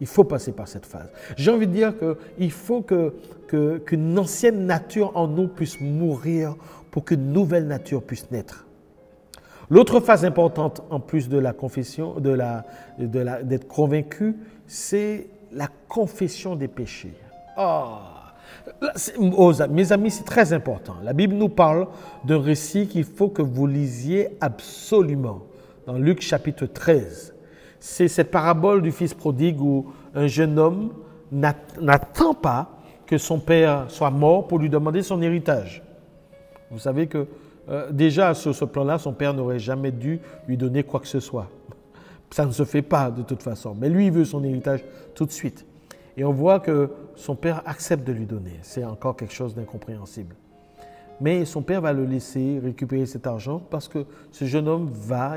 Il faut passer par cette phase. J'ai envie de dire qu'il faut qu'une ancienne nature en nous puisse mourir pour qu'une nouvelle nature puisse naître. L'autre phase importante, en plus de la confession, d'être convaincu, c'est la confession des péchés. Mes amis, c'est très important. La Bible nous parle d'un récit qu'il faut que vous lisiez absolument. Dans Luc chapitre 13, c'est cette parabole du fils prodigue où un jeune homme n'attend pas que son père soit mort pour lui demander son héritage. Vous savez que déjà, sur ce plan-là, son père n'aurait jamais dû lui donner quoi que ce soit. Ça ne se fait pas de toute façon. Mais lui, il veut son héritage tout de suite. Et on voit que son père accepte de lui donner. C'est encore quelque chose d'incompréhensible. Mais son père va le laisser récupérer cet argent parce que ce jeune homme va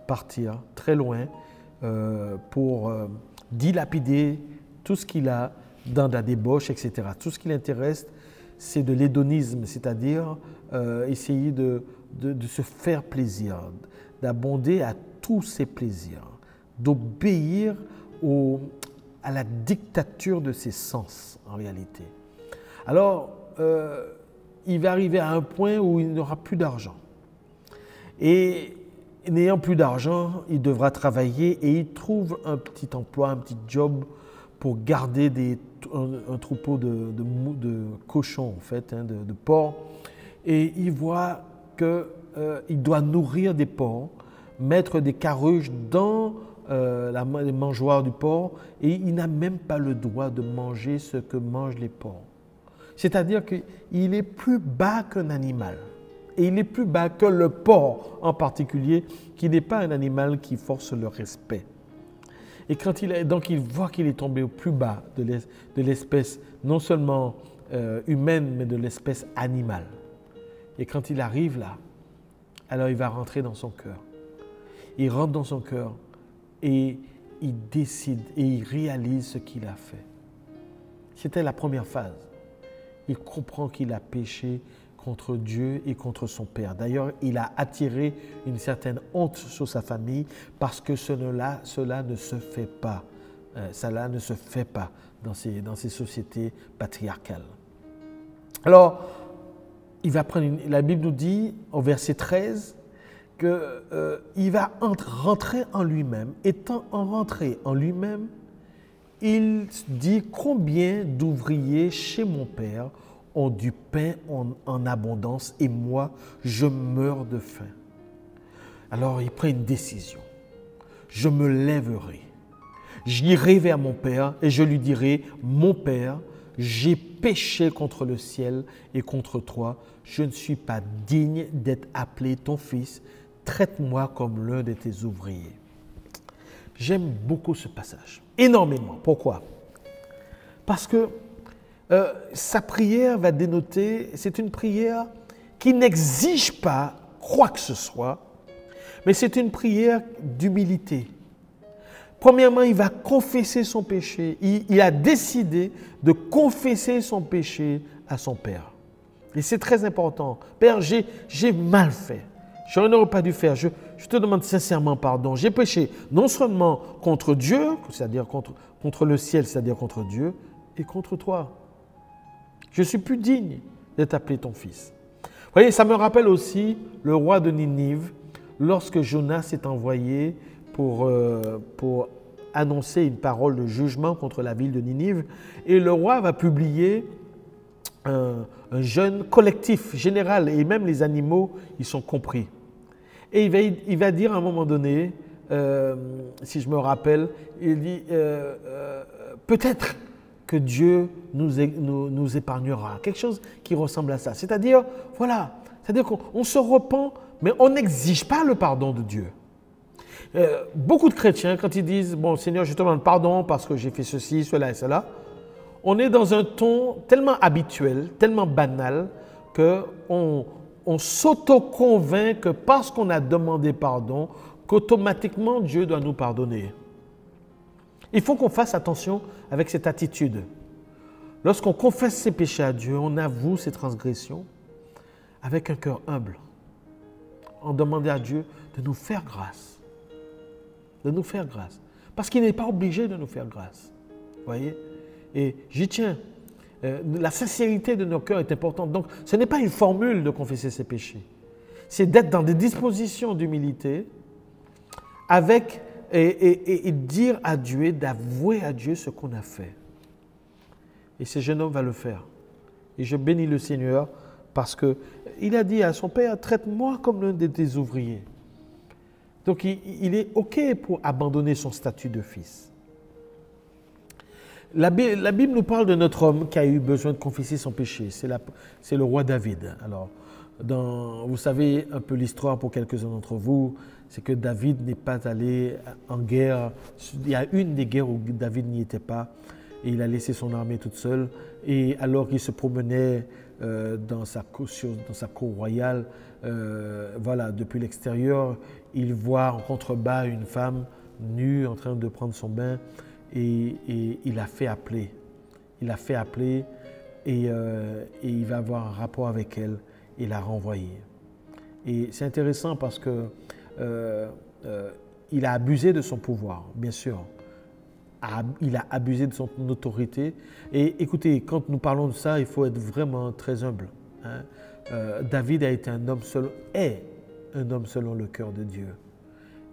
partir très loin pour dilapider tout ce qu'il a dans la débauche, etc. Tout ce qui l'intéresse, c'est de l'hédonisme, c'est-à-dire essayer de se faire plaisir, d'abonder à tous ses plaisirs, d'obéir à la dictature de ses sens en réalité. Alors, il va arriver à un point où il n'aura plus d'argent. Et n'ayant plus d'argent, il devra travailler et il trouve un petit emploi, un petit job pour garder un troupeau de cochons, en fait, de porcs. Et il voit qu'il doit nourrir des porcs, mettre des carouges dans les mangeoires du porc, et il n'a même pas le droit de manger ce que mangent les porcs. C'est-à-dire qu'il est plus bas qu'un animal. Et il est plus bas que le porc en particulier, qui n'est pas un animal qui force le respect. Et quand il voit qu'il est tombé au plus bas de l'espèce, non seulement humaine, mais de l'espèce animale. Et quand il arrive là, alors il va rentrer dans son cœur. Il rentre dans son cœur et il décide et il réalise ce qu'il a fait. C'était la première phase. Il comprend qu'il a péché contre Dieu et contre son Père. D'ailleurs, il a attiré une certaine honte sur sa famille parce que cela ne se fait pas. Cela ne se fait pas dans ces sociétés patriarcales. Alors, la Bible nous dit au verset 13 qu'il va rentrer en lui-même. Étant rentré en lui-même, il dit combien d'ouvriers chez mon Père ont du pain en abondance et moi, je meurs de faim. Alors, il prend une décision. Je me lèverai. J'irai vers mon Père et je lui dirai, mon Père, j'ai péché contre le ciel et contre toi. Je ne suis pas digne d'être appelé ton fils. Traite-moi comme l'un de tes ouvriers. J'aime beaucoup ce passage, énormément. Pourquoi? Parce que sa prière va dénoter, c'est une prière qui n'exige pas quoi que ce soit, mais c'est une prière d'humilité. Premièrement, il va confesser son péché. Il a décidé de confesser son péché à son Père. Et c'est très important. Père, j'ai mal fait. Je n'aurais pas dû faire. Je te demande sincèrement pardon. J'ai péché non seulement contre Dieu, c'est-à-dire contre le ciel, c'est-à-dire contre Dieu, et contre toi. Je ne suis plus digne d'être appelé ton fils. Vous voyez, ça me rappelle aussi le roi de Ninive, lorsque Jonas est envoyé pour annoncer une parole de jugement contre la ville de Ninive. Et le roi va publier un jeûne collectif, général, et même les animaux, ils sont compris. Et il va dire à un moment donné, si je me rappelle, il dit peut-être que Dieu nous épargnera. Quelque chose qui ressemble à ça. C'est-à-dire, voilà, c'est-à-dire qu'on se repent, mais on n'exige pas le pardon de Dieu. Beaucoup de chrétiens, quand ils disent « Bon, Seigneur, je te demande pardon parce que j'ai fait ceci, cela et cela », on est dans un ton tellement habituel, tellement banal, qu'on s'auto-convainc que parce qu'on a demandé pardon, qu'automatiquement Dieu doit nous pardonner. Il faut qu'on fasse attention avec cette attitude. Lorsqu'on confesse ses péchés à Dieu, on avoue ses transgressions avec un cœur humble. On demande à Dieu de nous faire grâce. De nous faire grâce. Parce qu'il n'est pas obligé de nous faire grâce. Vous voyez? Et j'y tiens. La sincérité de nos cœurs est importante. Donc, ce n'est pas une formule de confesser ses péchés. C'est d'être dans des dispositions d'humilité avec et dire à Dieu, d'avouer à Dieu ce qu'on a fait. Et ce jeune homme va le faire. Et je bénis le Seigneur parce qu'il a dit à son père, traite-moi comme l'un de tes ouvriers. Donc, il est OK pour abandonner son statut de fils. La Bible nous parle de notre homme qui a eu besoin de confesser son péché. C'est le roi David. Alors, vous savez un peu l'histoire pour quelques-uns d'entre vous, c'est que David n'est pas allé en guerre. Il y a une des guerres où David n'y était pas et il a laissé son armée toute seule. Et alors qu'il se promenait dans sa cour royale, voilà, depuis l'extérieur, il voit en contrebas une femme nue en train de prendre son bain. Et il a fait appeler. Il a fait appeler et il va avoir un rapport avec elle et la renvoyer. Et c'est intéressant parce que il a abusé de son pouvoir, bien sûr. Il a abusé de son autorité. Et écoutez, quand nous parlons de ça, il faut être vraiment très humble. Hein. David a été un homme selon le cœur de Dieu.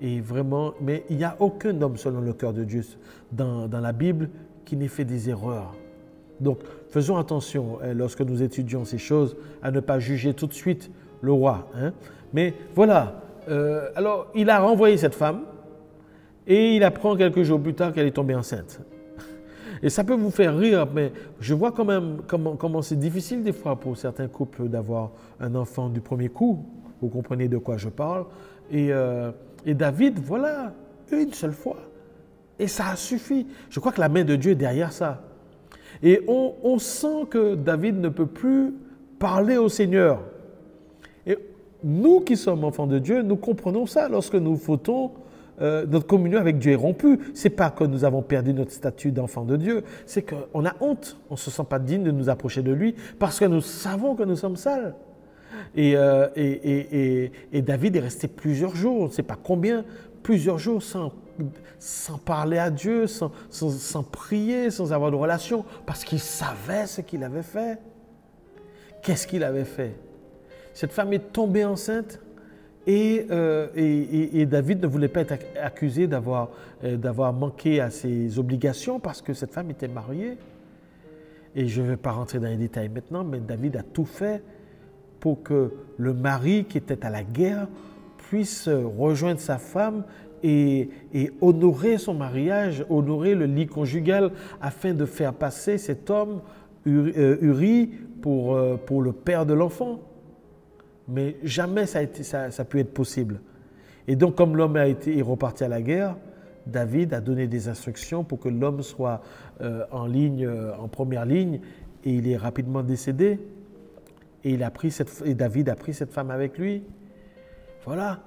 Et vraiment, mais il n'y a aucun homme selon le cœur de Dieu dans la Bible qui n'ait fait des erreurs. Donc, faisons attention lorsque nous étudions ces choses à ne pas juger tout de suite le roi. Hein. Mais voilà, alors il a renvoyé cette femme et il apprend quelques jours plus tard qu'elle est tombée enceinte. Et ça peut vous faire rire, mais je vois quand même comment c'est difficile des fois pour certains couples d'avoir un enfant du premier coup. Vous comprenez de quoi je parle. Et David, voilà, une seule fois. Et ça a suffi. Je crois que la main de Dieu est derrière ça. Et on sent que David ne peut plus parler au Seigneur. Et nous qui sommes enfants de Dieu, nous comprenons ça lorsque nous fautons, notre communion avec Dieu est rompue. Ce n'est pas que nous avons perdu notre statut d'enfant de Dieu, c'est qu'on a honte. On ne se sent pas digne de nous approcher de lui parce que nous savons que nous sommes sales. Et David est resté plusieurs jours, on ne sait pas combien, plusieurs jours sans parler à Dieu, sans prier, sans avoir de relation, parce qu'il savait ce qu'il avait fait. Qu'est-ce qu'il avait fait? Cette femme est tombée enceinte et David ne voulait pas être accusé d'avoir manqué à ses obligations parce que cette femme était mariée. Et je ne vais pas rentrer dans les détails maintenant, mais David a tout fait pour que le mari qui était à la guerre puisse rejoindre sa femme et honorer son mariage, honorer le lit conjugal afin de faire passer cet homme, Uri, pour le père de l'enfant. Mais jamais ça a pu être possible. Et donc, comme l'homme est reparti à la guerre, David a donné des instructions pour que l'homme soit en première ligne, et il est rapidement décédé. Et David a pris cette femme avec lui. Voilà.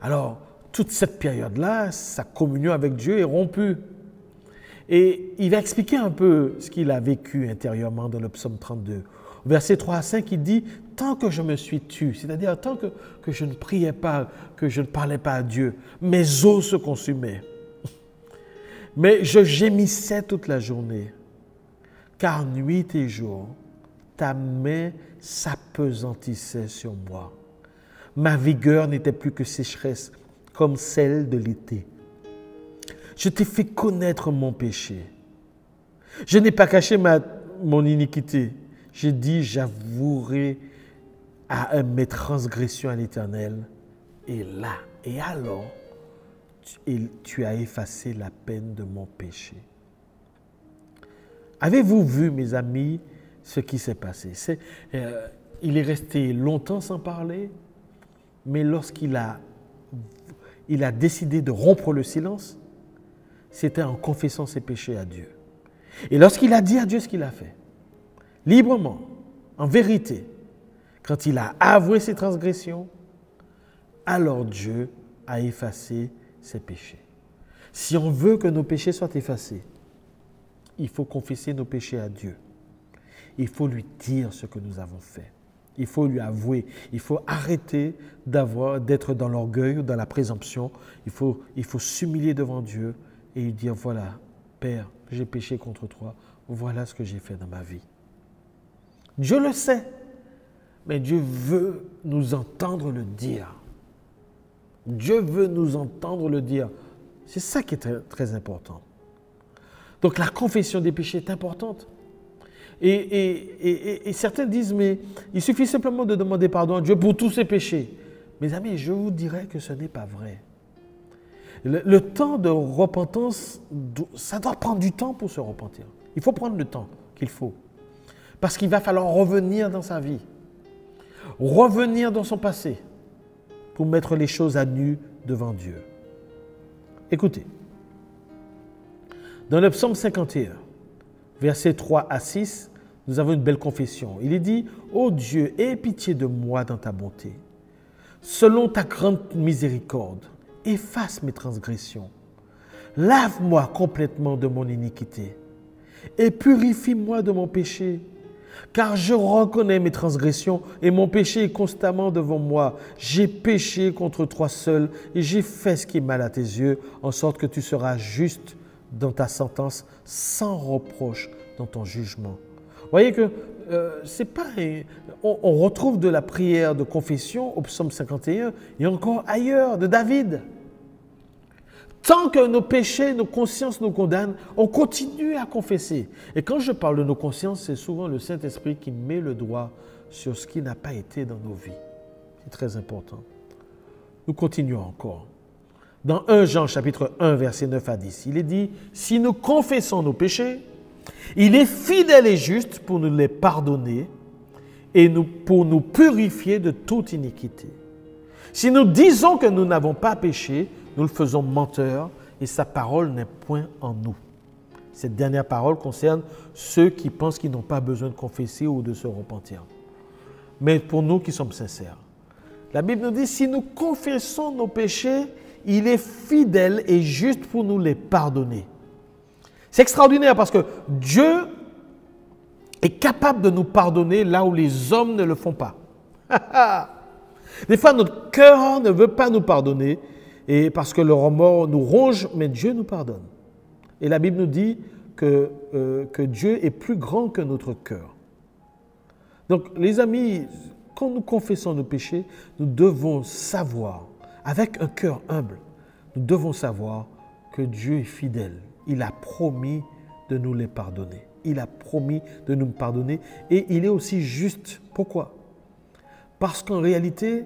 Alors, toute cette période-là, sa communion avec Dieu est rompue. Et il va expliquer un peu ce qu'il a vécu intérieurement dans le psaume 32. Versets 3 à 5, il dit « Tant que je me suis tu », c'est-à-dire tant que je ne priais pas, que je ne parlais pas à Dieu, mes os se consumaient. Mais je gémissais toute la journée, car nuit et jour, ta main s'apesantissait sur moi. Ma vigueur n'était plus que sécheresse, comme celle de l'été. Je t'ai fait connaître mon péché. Je n'ai pas caché mon iniquité. J'ai dit, j'avouerai mes transgressions à l'Éternel. Et là, et alors, tu as effacé la peine de mon péché. Avez-vous vu, mes amis, ce qui s'est passé? Il est resté longtemps sans parler, mais lorsqu'il a décidé de rompre le silence, c'était en confessant ses péchés à Dieu. Et lorsqu'il a dit à Dieu ce qu'il a fait, librement, en vérité, quand il a avoué ses transgressions, alors Dieu a effacé ses péchés. Si on veut que nos péchés soient effacés, il faut confesser nos péchés à Dieu. Il faut lui dire ce que nous avons fait. Il faut lui avouer. Il faut arrêter d'être dans l'orgueil ou dans la présomption. Il faut s'humilier devant Dieu et lui dire, voilà, Père, j'ai péché contre toi. Voilà ce que j'ai fait dans ma vie. Dieu le sait, mais Dieu veut nous entendre le dire. Dieu veut nous entendre le dire. C'est ça qui est très, très important. Donc la confession des péchés est importante. Et certains disent, mais il suffit simplement de demander pardon à Dieu pour tous ses péchés. Mes amis, je vous dirais que ce n'est pas vrai. Le temps de repentance, ça doit prendre du temps pour se repentir. Il faut prendre le temps qu'il faut. Parce qu'il va falloir revenir dans sa vie, revenir dans son passé pour mettre les choses à nu devant Dieu. Écoutez, dans le psaume 51, versets 3 à 6, nous avons une belle confession. Il est dit, « Ô Dieu, aie pitié de moi dans ta bonté. Selon ta grande miséricorde, efface mes transgressions. Lave-moi complètement de mon iniquité et purifie-moi de mon péché. Car je reconnais mes transgressions et mon péché est constamment devant moi. J'ai péché contre toi seul et j'ai fait ce qui est mal à tes yeux, en sorte que tu seras juste dans ta sentence, sans reproche dans ton jugement. » Vous voyez que c'est pas... On retrouve de la prière de confession au psaume 51 et encore ailleurs, de David. Tant que nos péchés, nos consciences nous condamnent, on continue à confesser. Et quand je parle de nos consciences, c'est souvent le Saint-Esprit qui met le doigt sur ce qui n'a pas été dans nos vies. C'est très important. Nous continuons encore. Dans 1 Jean chapitre 1, verset 9 à 10, il est dit, « Si nous confessons nos péchés, il est fidèle et juste pour nous les pardonner et pour nous purifier de toute iniquité. Si nous disons que nous n'avons pas péché, nous le faisons menteur et sa parole n'est point en nous. » Cette dernière parole concerne ceux qui pensent qu'ils n'ont pas besoin de confesser ou de se repentir. Mais pour nous qui sommes sincères, la Bible nous dit, si nous confessons nos péchés, il est fidèle et juste pour nous les pardonner. C'est extraordinaire parce que Dieu est capable de nous pardonner là où les hommes ne le font pas. Des fois, notre cœur ne veut pas nous pardonner, et parce que le remords nous ronge, mais Dieu nous pardonne. Et la Bible nous dit que Dieu est plus grand que notre cœur. Donc, les amis, quand nous confessons nos péchés, nous devons savoir, avec un cœur humble, nous devons savoir que Dieu est fidèle. Il a promis de nous les pardonner. Il a promis de nous pardonner et il est aussi juste. Pourquoi? Parce qu'en réalité,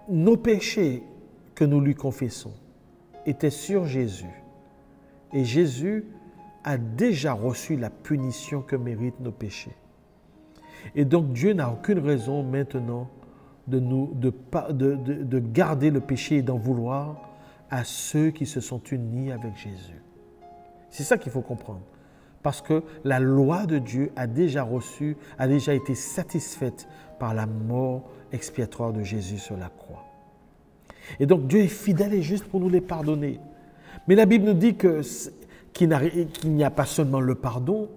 nos péchés que nous lui confessons étaient sur Jésus. Et Jésus a déjà reçu la punition que méritent nos péchés. Et donc Dieu n'a aucune raison maintenant de garder le péché et d'en vouloir à ceux qui se sont unis avec Jésus. C'est ça qu'il faut comprendre. Parce que la loi de Dieu a déjà été satisfaite par la mort expiatoire de Jésus sur la croix. Et donc Dieu est fidèle et juste pour nous les pardonner. Mais la Bible nous dit qu'il n'y a pas seulement le pardon,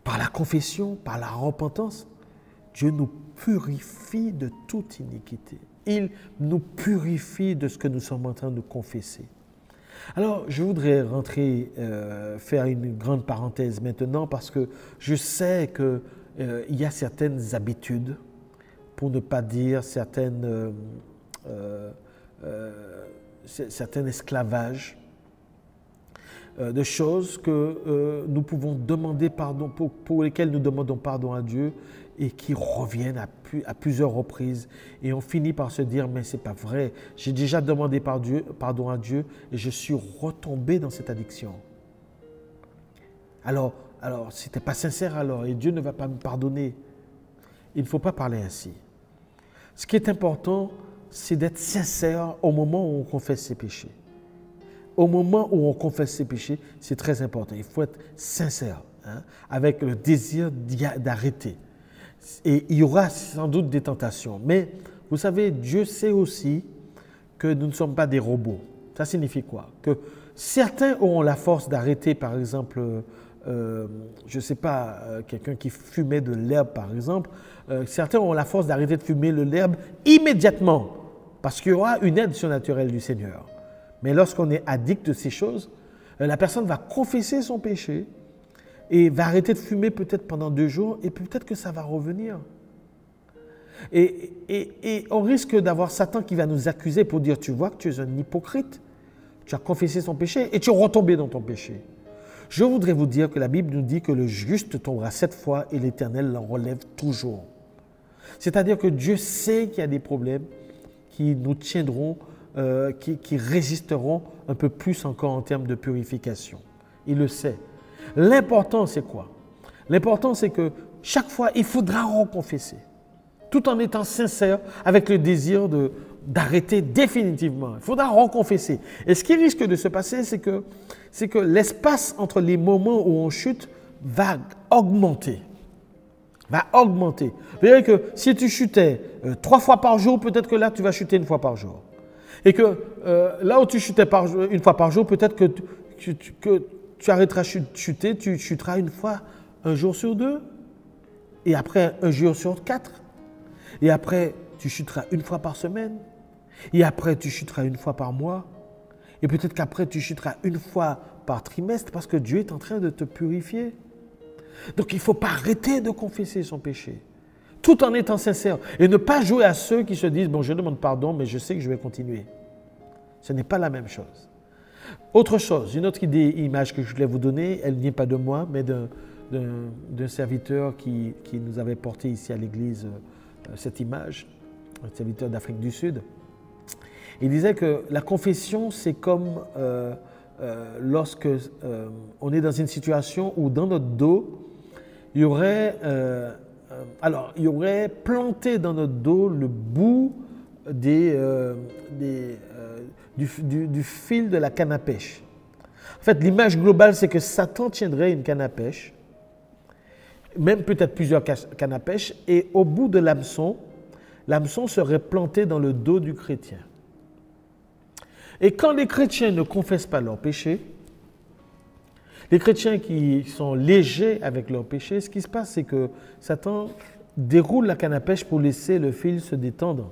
par la confession, par la repentance, Dieu nous purifie de toute iniquité. Il nous purifie de ce que nous sommes en train de confesser. Alors, je voudrais faire une grande parenthèse maintenant parce que je sais qu'il y a certaines habitudes, pour ne pas dire certains esclavages, de choses que nous pouvons demander pardon, pour lesquelles nous demandons pardon à Dieu et qui reviennent à plusieurs reprises. Et on finit par se dire, mais ce n'est pas vrai, j'ai déjà demandé pardon à Dieu et je suis retombé dans cette addiction. Alors si tu n'es pas sincère alors, et Dieu ne va pas me pardonner. Il ne faut pas parler ainsi. Ce qui est important, c'est d'être sincère au moment où on confesse ses péchés. Au moment où on confesse ses péchés, c'est très important. Il faut être sincère, avec le désir d'arrêter. Et il y aura sans doute des tentations. Mais vous savez, Dieu sait aussi que nous ne sommes pas des robots. Ça signifie quoi? Que certains auront la force d'arrêter, par exemple, je ne sais pas, quelqu'un qui fumait de l'herbe, par exemple. Certains auront la force d'arrêter de fumer de l'herbe immédiatement, parce qu'il y aura une aide surnaturelle du Seigneur. Mais lorsqu'on est addict de ces choses, la personne va confesser son péché et va arrêter de fumer peut-être pendant 2 jours et peut-être que ça va revenir. Et on risque d'avoir Satan qui va nous accuser pour dire, tu vois que tu es un hypocrite, tu as confessé son péché et tu es retombé dans ton péché. Je voudrais vous dire que la Bible nous dit que le juste tombera 7 fois et l'Éternel l'en relève toujours. C'est-à-dire que Dieu sait qu'il y a des problèmes qui nous tiendront, qui résisteront un peu plus encore en termes de purification. Il le sait. L'important, c'est quoi? L'important, c'est que chaque fois, il faudra reconfesser, tout en étant sincère, avec le désir d'arrêter définitivement. Il faudra reconfesser. Et ce qui risque de se passer, c'est que l'espace entre les moments où on chute va augmenter. Vous verrez que si tu chutais 3 fois par jour, peut-être que là, tu vas chuter 1 fois par jour. Et que là où tu chutais 1 fois par jour, peut-être que tu arrêteras de chuter, tu chuteras 1 fois, 1 jour sur 2, et après 1 jour sur 4, et après tu chuteras 1 fois par semaine, et après tu chuteras 1 fois par mois, et peut-être qu'après tu chuteras 1 fois par trimestre, parce que Dieu est en train de te purifier. Donc il ne faut pas arrêter de confesser son péché, tout en étant sincère, et ne pas jouer à ceux qui se disent « bon, je demande pardon, mais je sais que je vais continuer ». Ce n'est pas la même chose. Autre chose, une autre image que je voulais vous donner, elle ne vient pas de moi, mais d'un serviteur qui nous avait porté ici à l'église cette image, un serviteur d'Afrique du Sud. Il disait que la confession, c'est comme lorsque on est dans une situation où dans notre dos, il y aurait planté dans notre dos le bout du fil de la canne à pêche. En fait, l'image globale, c'est que Satan tiendrait une canne à pêche, même peut-être plusieurs cannes à pêche, et au bout de l'hameçon serait planté dans le dos du chrétien. Et quand les chrétiens ne confessent pas leurs péchés, les chrétiens qui sont légers avec leurs péchés, ce qui se passe, c'est que Satan déroule la canne à pêche pour laisser le fil se détendre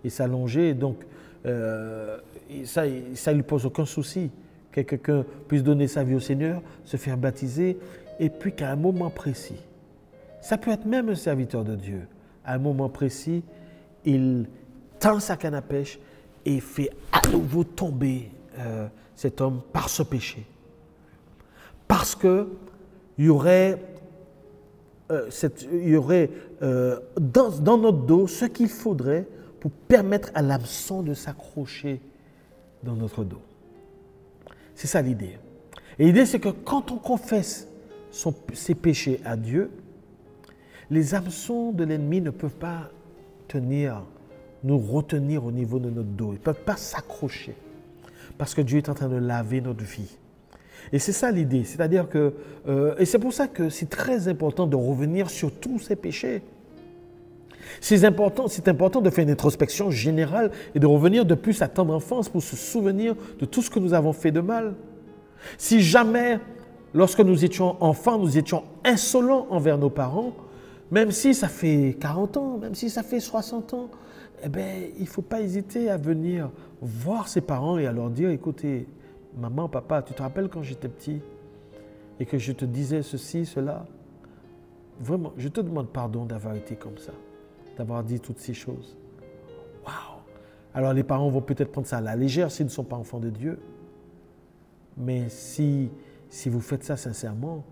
et s'allonger. Donc, ça ne lui pose aucun souci que quelqu'un puisse donner sa vie au Seigneur, se faire baptiser, et puis qu'à un moment précis, ça peut être même un serviteur de Dieu, à un moment précis, il tend sa canne à pêche et fait à nouveau tomber cet homme par ce péché. Parce qu'il y aurait, dans notre dos ce qu'il faudrait pour permettre à l'hameçon de s'accrocher dans notre dos. C'est ça l'idée. Et l'idée, c'est que quand on confesse ses péchés à Dieu, les hameçons de l'ennemi ne peuvent pas nous retenir au niveau de notre dos. Ils ne peuvent pas s'accrocher. Parce que Dieu est en train de laver notre vie. Et c'est ça l'idée. C'est-à-dire que, et c'est pour ça que c'est très important de revenir sur tous ces péchés. C'est important de faire une introspection générale et de revenir de plus à tendre enfance pour se souvenir de tout ce que nous avons fait de mal. Si jamais, lorsque nous étions enfants, nous étions insolents envers nos parents, même si ça fait 40 ans, même si ça fait 60 ans, eh bien, il ne faut pas hésiter à venir voir ses parents et à leur dire, écoutez, maman, papa, tu te rappelles quand j'étais petit et que je te disais ceci, cela? Vraiment, je te demande pardon d'avoir été comme ça, d'avoir dit toutes ces choses. Waouh! Alors les parents vont peut-être prendre ça à la légère s'ils ne sont pas enfants de Dieu. Mais si vous faites ça sincèrement,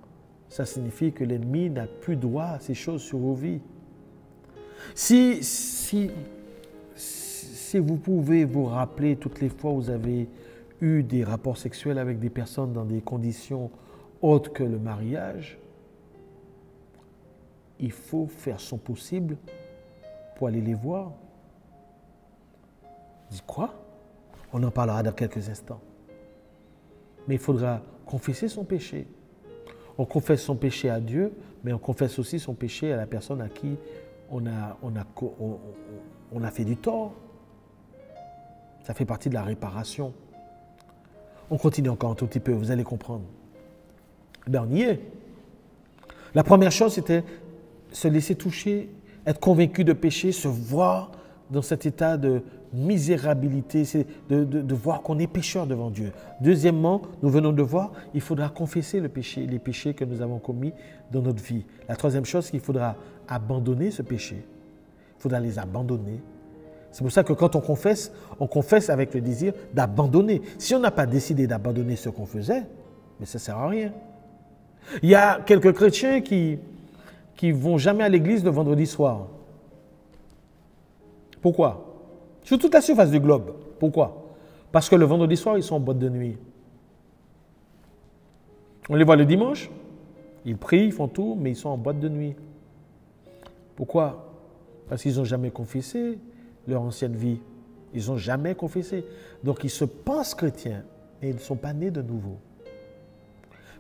ça signifie que l'ennemi n'a plus droit à ces choses sur vos vies. Si vous pouvez vous rappeler toutes les fois où vous avez eu des rapports sexuels avec des personnes dans des conditions autres que le mariage, il faut faire son possible pour aller les voir. Dis quoi? On en parlera dans quelques instants. Mais il faudra confesser son péché. On confesse son péché à Dieu, mais on confesse aussi son péché à la personne à qui on a fait du tort. Ça fait partie de la réparation. On continue encore un tout petit peu, vous allez comprendre. Ben, on y est. La première chose, c'était se laisser toucher, être convaincu de péché, se voir dans cet état de misérabilité, c'est de voir qu'on est pécheur devant Dieu. Deuxièmement, nous venons de voir, il faudra confesser le péché, les péchés que nous avons commis dans notre vie. La troisième chose, c'est qu'il faudra abandonner ce péché. Il faudra les abandonner. C'est pour ça que quand on confesse avec le désir d'abandonner. Si on n'a pas décidé d'abandonner ce qu'on faisait, mais ça ne sert à rien. Il y a quelques chrétiens qui ne vont jamais à l'église le vendredi soir. Pourquoi? Sur toute la surface du globe. Pourquoi? Parce que le vendredi soir, ils sont en boîte de nuit. On les voit le dimanche, ils prient, ils font tout, mais ils sont en boîte de nuit. Pourquoi? Parce qu'ils n'ont jamais confessé leur ancienne vie. Ils n'ont jamais confessé. Donc ils se pensent chrétiens, mais ils ne sont pas nés de nouveau.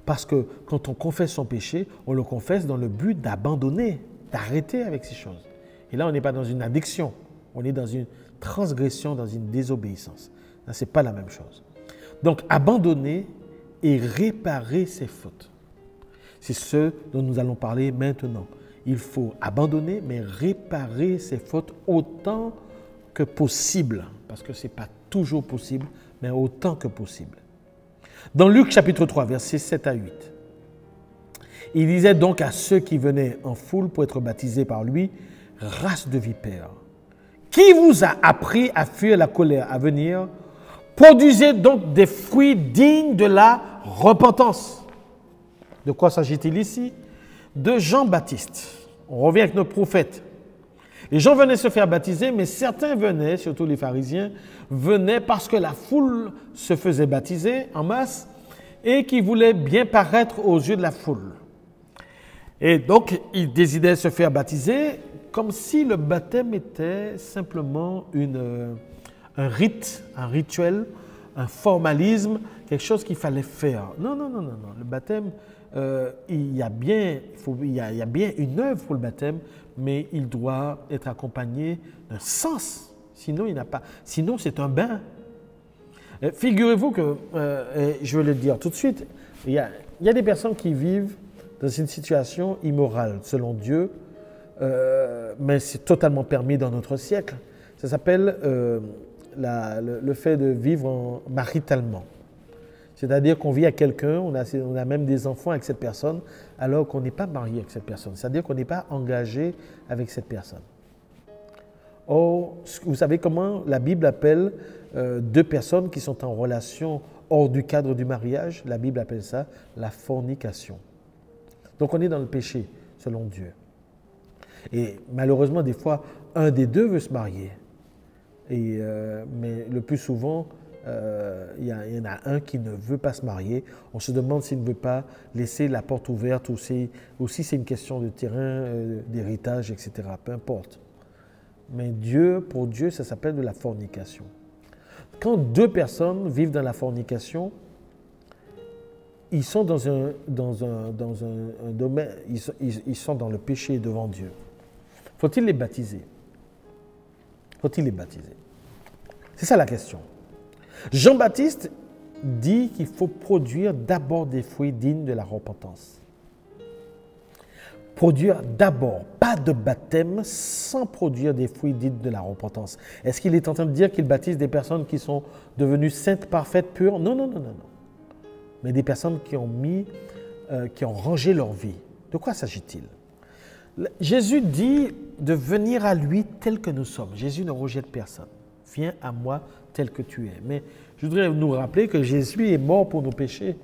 Parce que quand on confesse son péché, on le confesse dans le but d'abandonner, d'arrêter avec ces choses. Et là, on n'est pas dans une addiction, on est dans une transgression, dans une désobéissance. Ce n'est pas la même chose. Donc, abandonner et réparer ses fautes. C'est ce dont nous allons parler maintenant. Il faut abandonner, mais réparer ses fautes autant que possible. Parce que ce n'est pas toujours possible, mais autant que possible. Dans Luc chapitre 3, versets 7 à 8, il disait donc à ceux qui venaient en foule pour être baptisés par lui, « Race de vipères, qui vous a appris à fuir la colère à venir? Produisez donc des fruits dignes de la repentance. » De quoi s'agit-il ici? De Jean-Baptiste. On revient avec notre prophète. Les gens venaient se faire baptiser, mais certains venaient, surtout les pharisiens, venaient parce que la foule se faisait baptiser en masse et qui voulaient bien paraître aux yeux de la foule. Et donc, ils décidaient de se faire baptiser comme si le baptême était simplement un rite, un rituel, un formalisme, quelque chose qu'il fallait faire. Non, non, non, non, non. Le baptême, il y a bien une œuvre pour le baptême, mais il doit être accompagné d'un sens. Sinon, sinon c'est un bain. Figurez-vous que, je vais le dire tout de suite, il y a des personnes qui vivent dans une situation immorale, selon Dieu, mais c'est totalement permis dans notre siècle. Ça s'appelle le fait de vivre maritalement. C'est-à-dire qu'on vit avec quelqu'un, on a même des enfants avec cette personne, alors qu'on n'est pas marié avec cette personne. C'est-à-dire qu'on n'est pas engagé avec cette personne. Or, vous savez comment la Bible appelle deux personnes qui sont en relation hors du cadre du mariage? La Bible appelle ça la fornication. Donc on est dans le péché, selon Dieu. Et malheureusement, des fois, un des deux veut se marier. Mais le plus souvent, il y en a un qui ne veut pas se marier. On se demande s'il ne veut pas laisser la porte ouverte ou si c'est une question de terrain, d'héritage, etc. Peu importe. Mais pour Dieu, ça s'appelle de la fornication. Quand deux personnes vivent dans la fornication, ils sont dans un domaine, ils sont dans le péché devant Dieu. Faut-il les baptiser? Faut-il les baptiser? C'est ça la question. Jean-Baptiste dit qu'il faut produire d'abord des fruits dignes de la repentance. Produire d'abord, pas de baptême sans produire des fruits dignes de la repentance. Est-ce qu'il est en train de dire qu'il baptise des personnes qui sont devenues saintes, parfaites, pures? Non, non, non, non, non. Mais des personnes qui ont rangé leur vie. De quoi s'agit-il? Jésus dit de venir à lui tel que nous sommes. Jésus ne rejette personne. Viens à moi tel que tu es. Mais je voudrais nous rappeler que Jésus est mort pour nos péchés.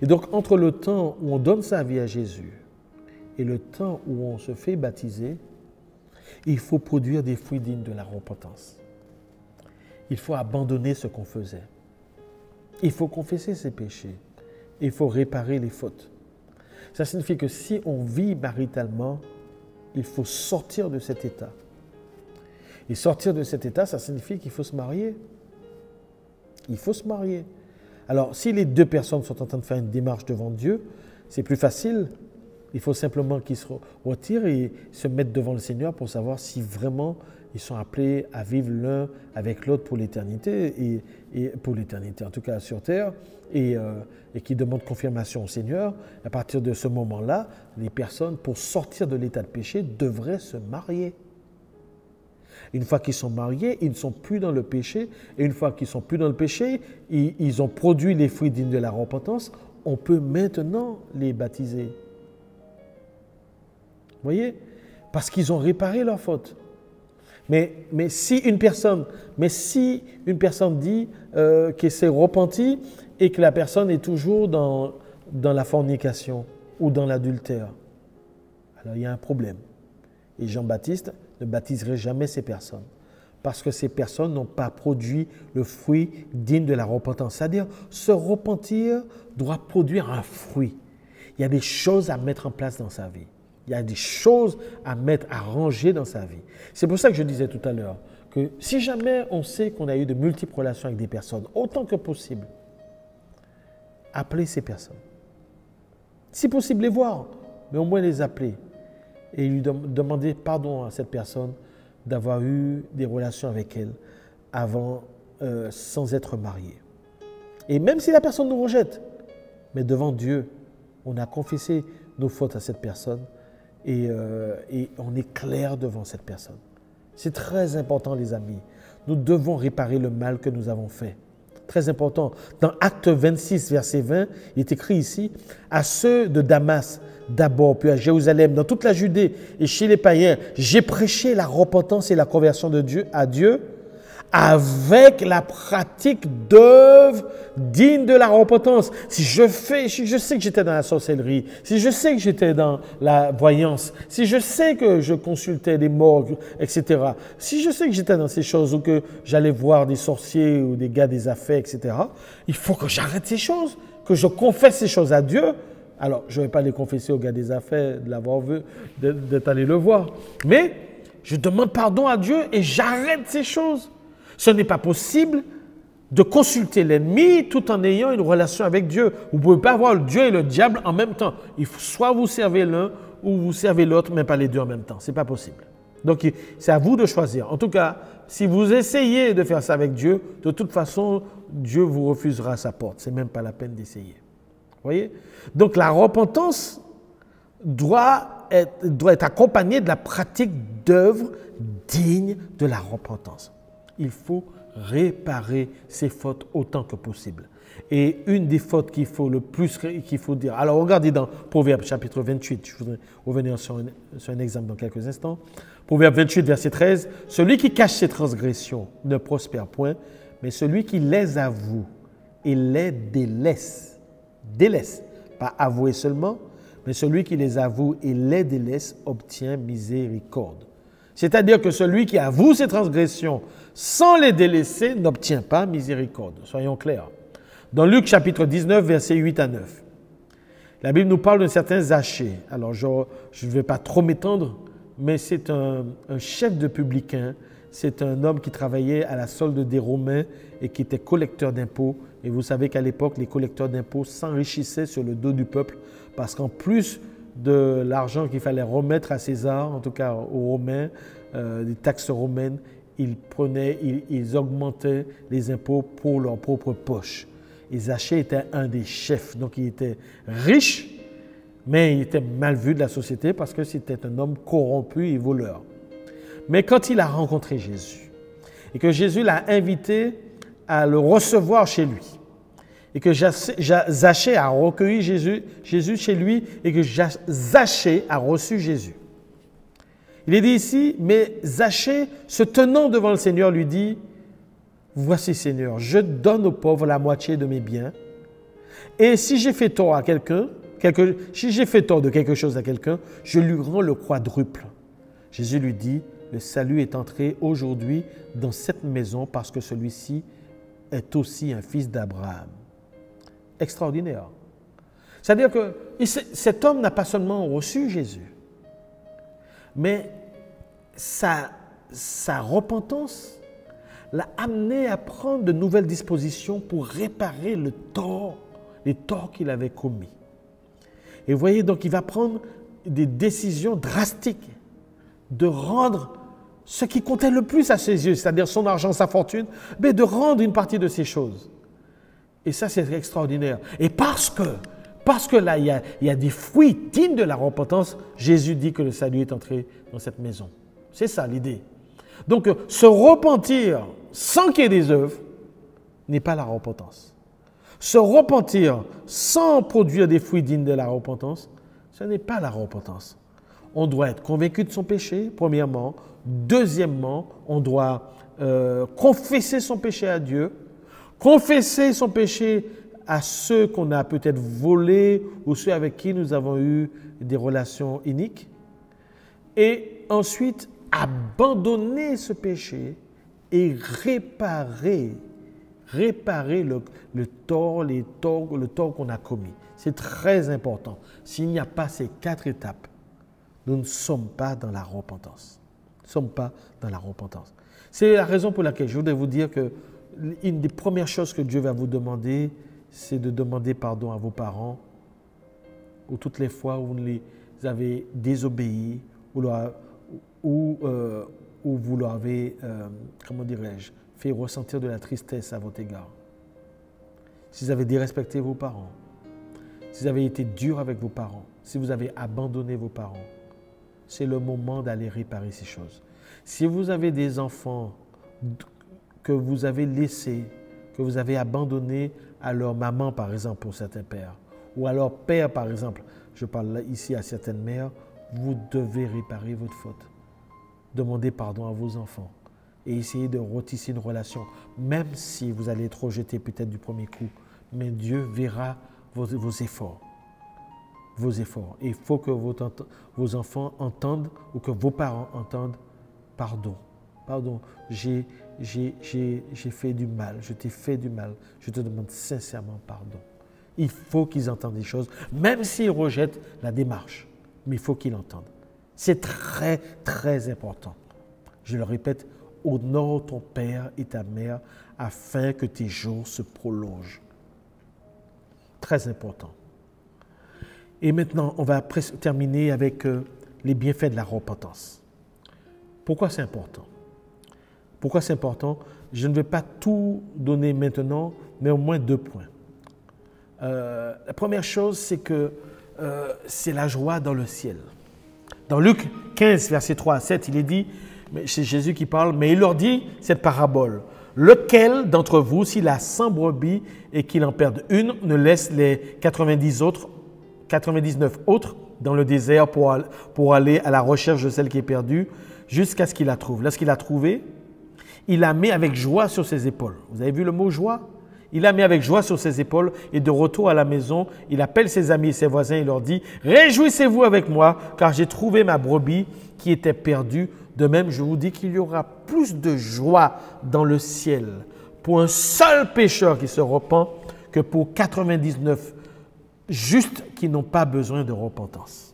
Et donc, entre le temps où on donne sa vie à Jésus et le temps où on se fait baptiser, il faut produire des fruits dignes de la repentance. Il faut abandonner ce qu'on faisait. Il faut confesser ses péchés. Il faut réparer les fautes. Ça signifie que si on vit maritalement, il faut sortir de cet état. Et sortir de cet état, ça signifie qu'il faut se marier. Il faut se marier. Alors, si les deux personnes sont en train de faire une démarche devant Dieu, c'est plus facile. Il faut simplement qu'ils se retirent et se mettent devant le Seigneur pour savoir si vraiment ils sont appelés à vivre l'un avec l'autre pour l'éternité, et pour l'éternité, en tout cas sur terre, et qui demandent confirmation au Seigneur. À partir de ce moment-là, les personnes, pour sortir de l'état de péché, devraient se marier. Une fois qu'ils sont mariés, ils ne sont plus dans le péché. Et une fois qu'ils ne sont plus dans le péché, ils ont produit les fruits dignes de la repentance. On peut maintenant les baptiser. Vous voyez? Parce qu'ils ont réparé leurs fautes. Mais si une personne dit qu'elle s'est repentie et que la personne est toujours dans la fornication ou dans l'adultère, alors il y a un problème. Et Jean-Baptiste ne baptiserait jamais ces personnes parce que ces personnes n'ont pas produit le fruit digne de la repentance. C'est-à-dire, se repentir doit produire un fruit. Il y a des choses à mettre en place dans sa vie. Il y a des choses à ranger dans sa vie. C'est pour ça que je disais tout à l'heure que si jamais on sait qu'on a eu de multiples relations avec des personnes, autant que possible, appelez ces personnes. Si possible, les voir, mais au moins les appeler et lui demander pardon à cette personne d'avoir eu des relations avec elle avant, sans être marié. Et même si la personne nous rejette, mais devant Dieu, on a confessé nos fautes à cette personne, et on est clair devant cette personne. C'est très important, les amis. Nous devons réparer le mal que nous avons fait. Très important. Dans Acte 26, verset 20, il est écrit ici, « À ceux de Damas, d'abord, puis à Jérusalem, dans toute la Judée et chez les païens, j'ai prêché la repentance et la conversion de Dieu à Dieu, avec la pratique d'œuvres dignes de la repentance. Si je sais que j'étais dans la sorcellerie, si je sais que j'étais dans la voyance, si je sais que je consultais des morts, etc., si je sais que j'étais dans ces choses ou que j'allais voir des sorciers ou des gars des affaires, etc., il faut que j'arrête ces choses, que je confesse ces choses à Dieu. Alors, je ne vais pas les confesser au gars des affaires, de l'avoir vu, d'être allé le voir. Mais je demande pardon à Dieu et j'arrête ces choses. Ce n'est pas possible de consulter l'ennemi tout en ayant une relation avec Dieu. Vous ne pouvez pas avoir Dieu et le diable en même temps. Il faut soit vous servez l'un ou vous servez l'autre, mais pas les deux en même temps. Ce n'est pas possible. Donc, c'est à vous de choisir. En tout cas, si vous essayez de faire ça avec Dieu, de toute façon, Dieu vous refusera sa porte. Ce n'est même pas la peine d'essayer. Vous voyez? Donc, la repentance doit être accompagné de la pratique d'œuvres dignes de la repentance. Il faut réparer ses fautes autant que possible. Et une des fautes qu'il faut le plus qu'il faut dire. Alors regardez dans Proverbe chapitre 28, je voudrais revenir sur un exemple dans quelques instants. Proverbe 28, verset 13, « Celui qui cache ses transgressions ne prospère point, mais celui qui les avoue et les délaisse, pas avouer seulement, mais celui qui les avoue et les délaisse obtient miséricorde. » C'est-à-dire que celui qui avoue ses transgressions sans les délaisser n'obtient pas miséricorde. Soyons clairs. Dans Luc chapitre 19, versets 8 à 9, la Bible nous parle d'un certain Zachée. Alors je ne vais pas trop m'étendre, mais c'est un chef de publicain. C'est un homme qui travaillait à la solde des Romains et qui était collecteur d'impôts. Et vous savez qu'à l'époque, les collecteurs d'impôts s'enrichissaient sur le dos du peuple parce qu'en plus de l'argent qu'il fallait remettre à César, en tout cas aux Romains, des taxes romaines, ils augmentaient les impôts pour leur propre poche. Et Zachée était un des chefs, donc il était riche, mais il était mal vu de la société parce que c'était un homme corrompu et voleur. Mais quand il a rencontré Jésus, et que Jésus l'a invité à le recevoir chez lui, et que Zachée a recueilli Jésus chez lui, et que Zachée a reçu Jésus. Il est dit ici, mais Zachée, se tenant devant le Seigneur, lui dit, « Voici, Seigneur, je donne aux pauvres la moitié de mes biens, et si j'ai fait tort à quelqu'un, si j'ai fait tort de quelque chose à quelqu'un, je lui rends le quadruple. » Jésus lui dit, « Le salut est entré aujourd'hui dans cette maison parce que celui-ci est aussi un fils d'Abraham. » Extraordinaire. C'est-à-dire que cet homme n'a pas seulement reçu Jésus, mais sa repentance l'a amené à prendre de nouvelles dispositions pour réparer les torts qu'il avait commis. Et vous voyez, donc il va prendre des décisions drastiques de rendre ce qui comptait le plus à ses yeux, c'est-à-dire son argent, sa fortune, mais de rendre une partie de ces choses. Et ça, c'est extraordinaire. Et parce que là, il y a des fruits dignes de la repentance, Jésus dit que le salut est entré dans cette maison. C'est ça l'idée. Donc, se repentir sans qu'il y ait des œuvres n'est pas la repentance. Se repentir sans produire des fruits dignes de la repentance, ce n'est pas la repentance. On doit être convaincu de son péché, premièrement. Deuxièmement, on doit confesser son péché à Dieu, confesser son péché à ceux qu'on a peut-être volés ou ceux avec qui nous avons eu des relations iniques. Et ensuite, abandonner ce péché et réparer le tort qu'on a commis. C'est très important. S'il n'y a pas ces 4 étapes, nous ne sommes pas dans la repentance. Nous ne sommes pas dans la repentance. C'est la raison pour laquelle je voudrais vous dire que une des premières choses que Dieu va vous demander, c'est de demander pardon à vos parents, ou toutes les fois où vous les avez désobéis, ou vous leur avez, fait ressentir de la tristesse à votre égard. Si vous avez dérespecté vos parents, si vous avez été dur avec vos parents, si vous avez abandonné vos parents, c'est le moment d'aller réparer ces choses. Si vous avez des enfants que vous avez laissés, que vous avez abandonnés à leur maman, par exemple, pour certains pères, ou à leur père, par exemple, je parle ici à certaines mères, vous devez réparer votre faute. Demandez pardon à vos enfants et essayez de retisser une relation, même si vous allez être rejeté peut-être du premier coup, mais Dieu verra vos efforts. Vos efforts. Et il faut que vos enfants entendent ou que vos parents entendent pardon. Pardon, j'ai fait du mal, je t'ai fait du mal, je te demande sincèrement pardon. Il faut qu'ils entendent des choses, même s'ils rejettent la démarche, mais il faut qu'ils l'entendent. C'est très, très important. Je le répète, honore ton père et ta mère afin que tes jours se prolongent. Très important. Et maintenant, on va terminer avec les bienfaits de la repentance. Pourquoi c'est important? Pourquoi c'est important? Je ne vais pas tout donner maintenant, mais au moins 2 points. La première chose, c'est que c'est la joie dans le ciel. Dans Luc 15, versets 3 à 7, il est dit, c'est Jésus qui parle, mais il leur dit cette parabole. Lequel d'entre vous, s'il a 100 brebis et qu'il en perde une, ne laisse les 99 autres dans le désert pour aller à la recherche de celle qui est perdue jusqu'à ce qu'il la trouve. Lorsqu'il l'a trouvée, il la met avec joie sur ses épaules. Vous avez vu le mot joie? Il la met avec joie sur ses épaules et de retour à la maison, il appelle ses amis et ses voisins et leur dit « Réjouissez-vous avec moi car j'ai trouvé ma brebis qui était perdue. » De même, je vous dis qu'il y aura plus de joie dans le ciel pour un seul pécheur qui se repent que pour 99 justes qui n'ont pas besoin de repentance.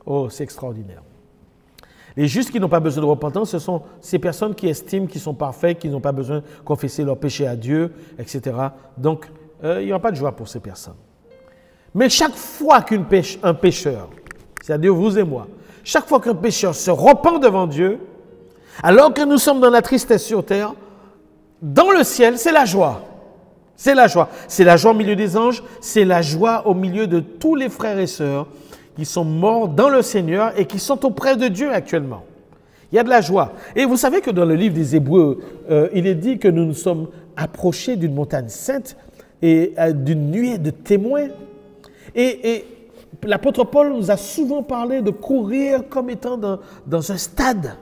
Oh, c'est extraordinaire. Les justes qui n'ont pas besoin de repentance, ce sont ces personnes qui estiment qu'ils sont parfaits, qui n'ont pas besoin de confesser leurs péchés à Dieu, etc. Donc, il n'y aura pas de joie pour ces personnes. Mais chaque fois qu'un pécheur, c'est-à-dire vous et moi, chaque fois qu'un pécheur se repent devant Dieu, alors que nous sommes dans la tristesse sur terre, dans le ciel, c'est la joie. C'est la joie. C'est la joie au milieu des anges, c'est la joie au milieu de tous les frères et sœurs qui sont morts dans le Seigneur et qui sont auprès de Dieu actuellement. Il y a de la joie. Et vous savez que dans le livre des Hébreux, il est dit que nous nous sommes approchés d'une montagne sainte et d'une nuée de témoins. Et l'apôtre Paul nous a souvent parlé de courir comme étant dans un stade.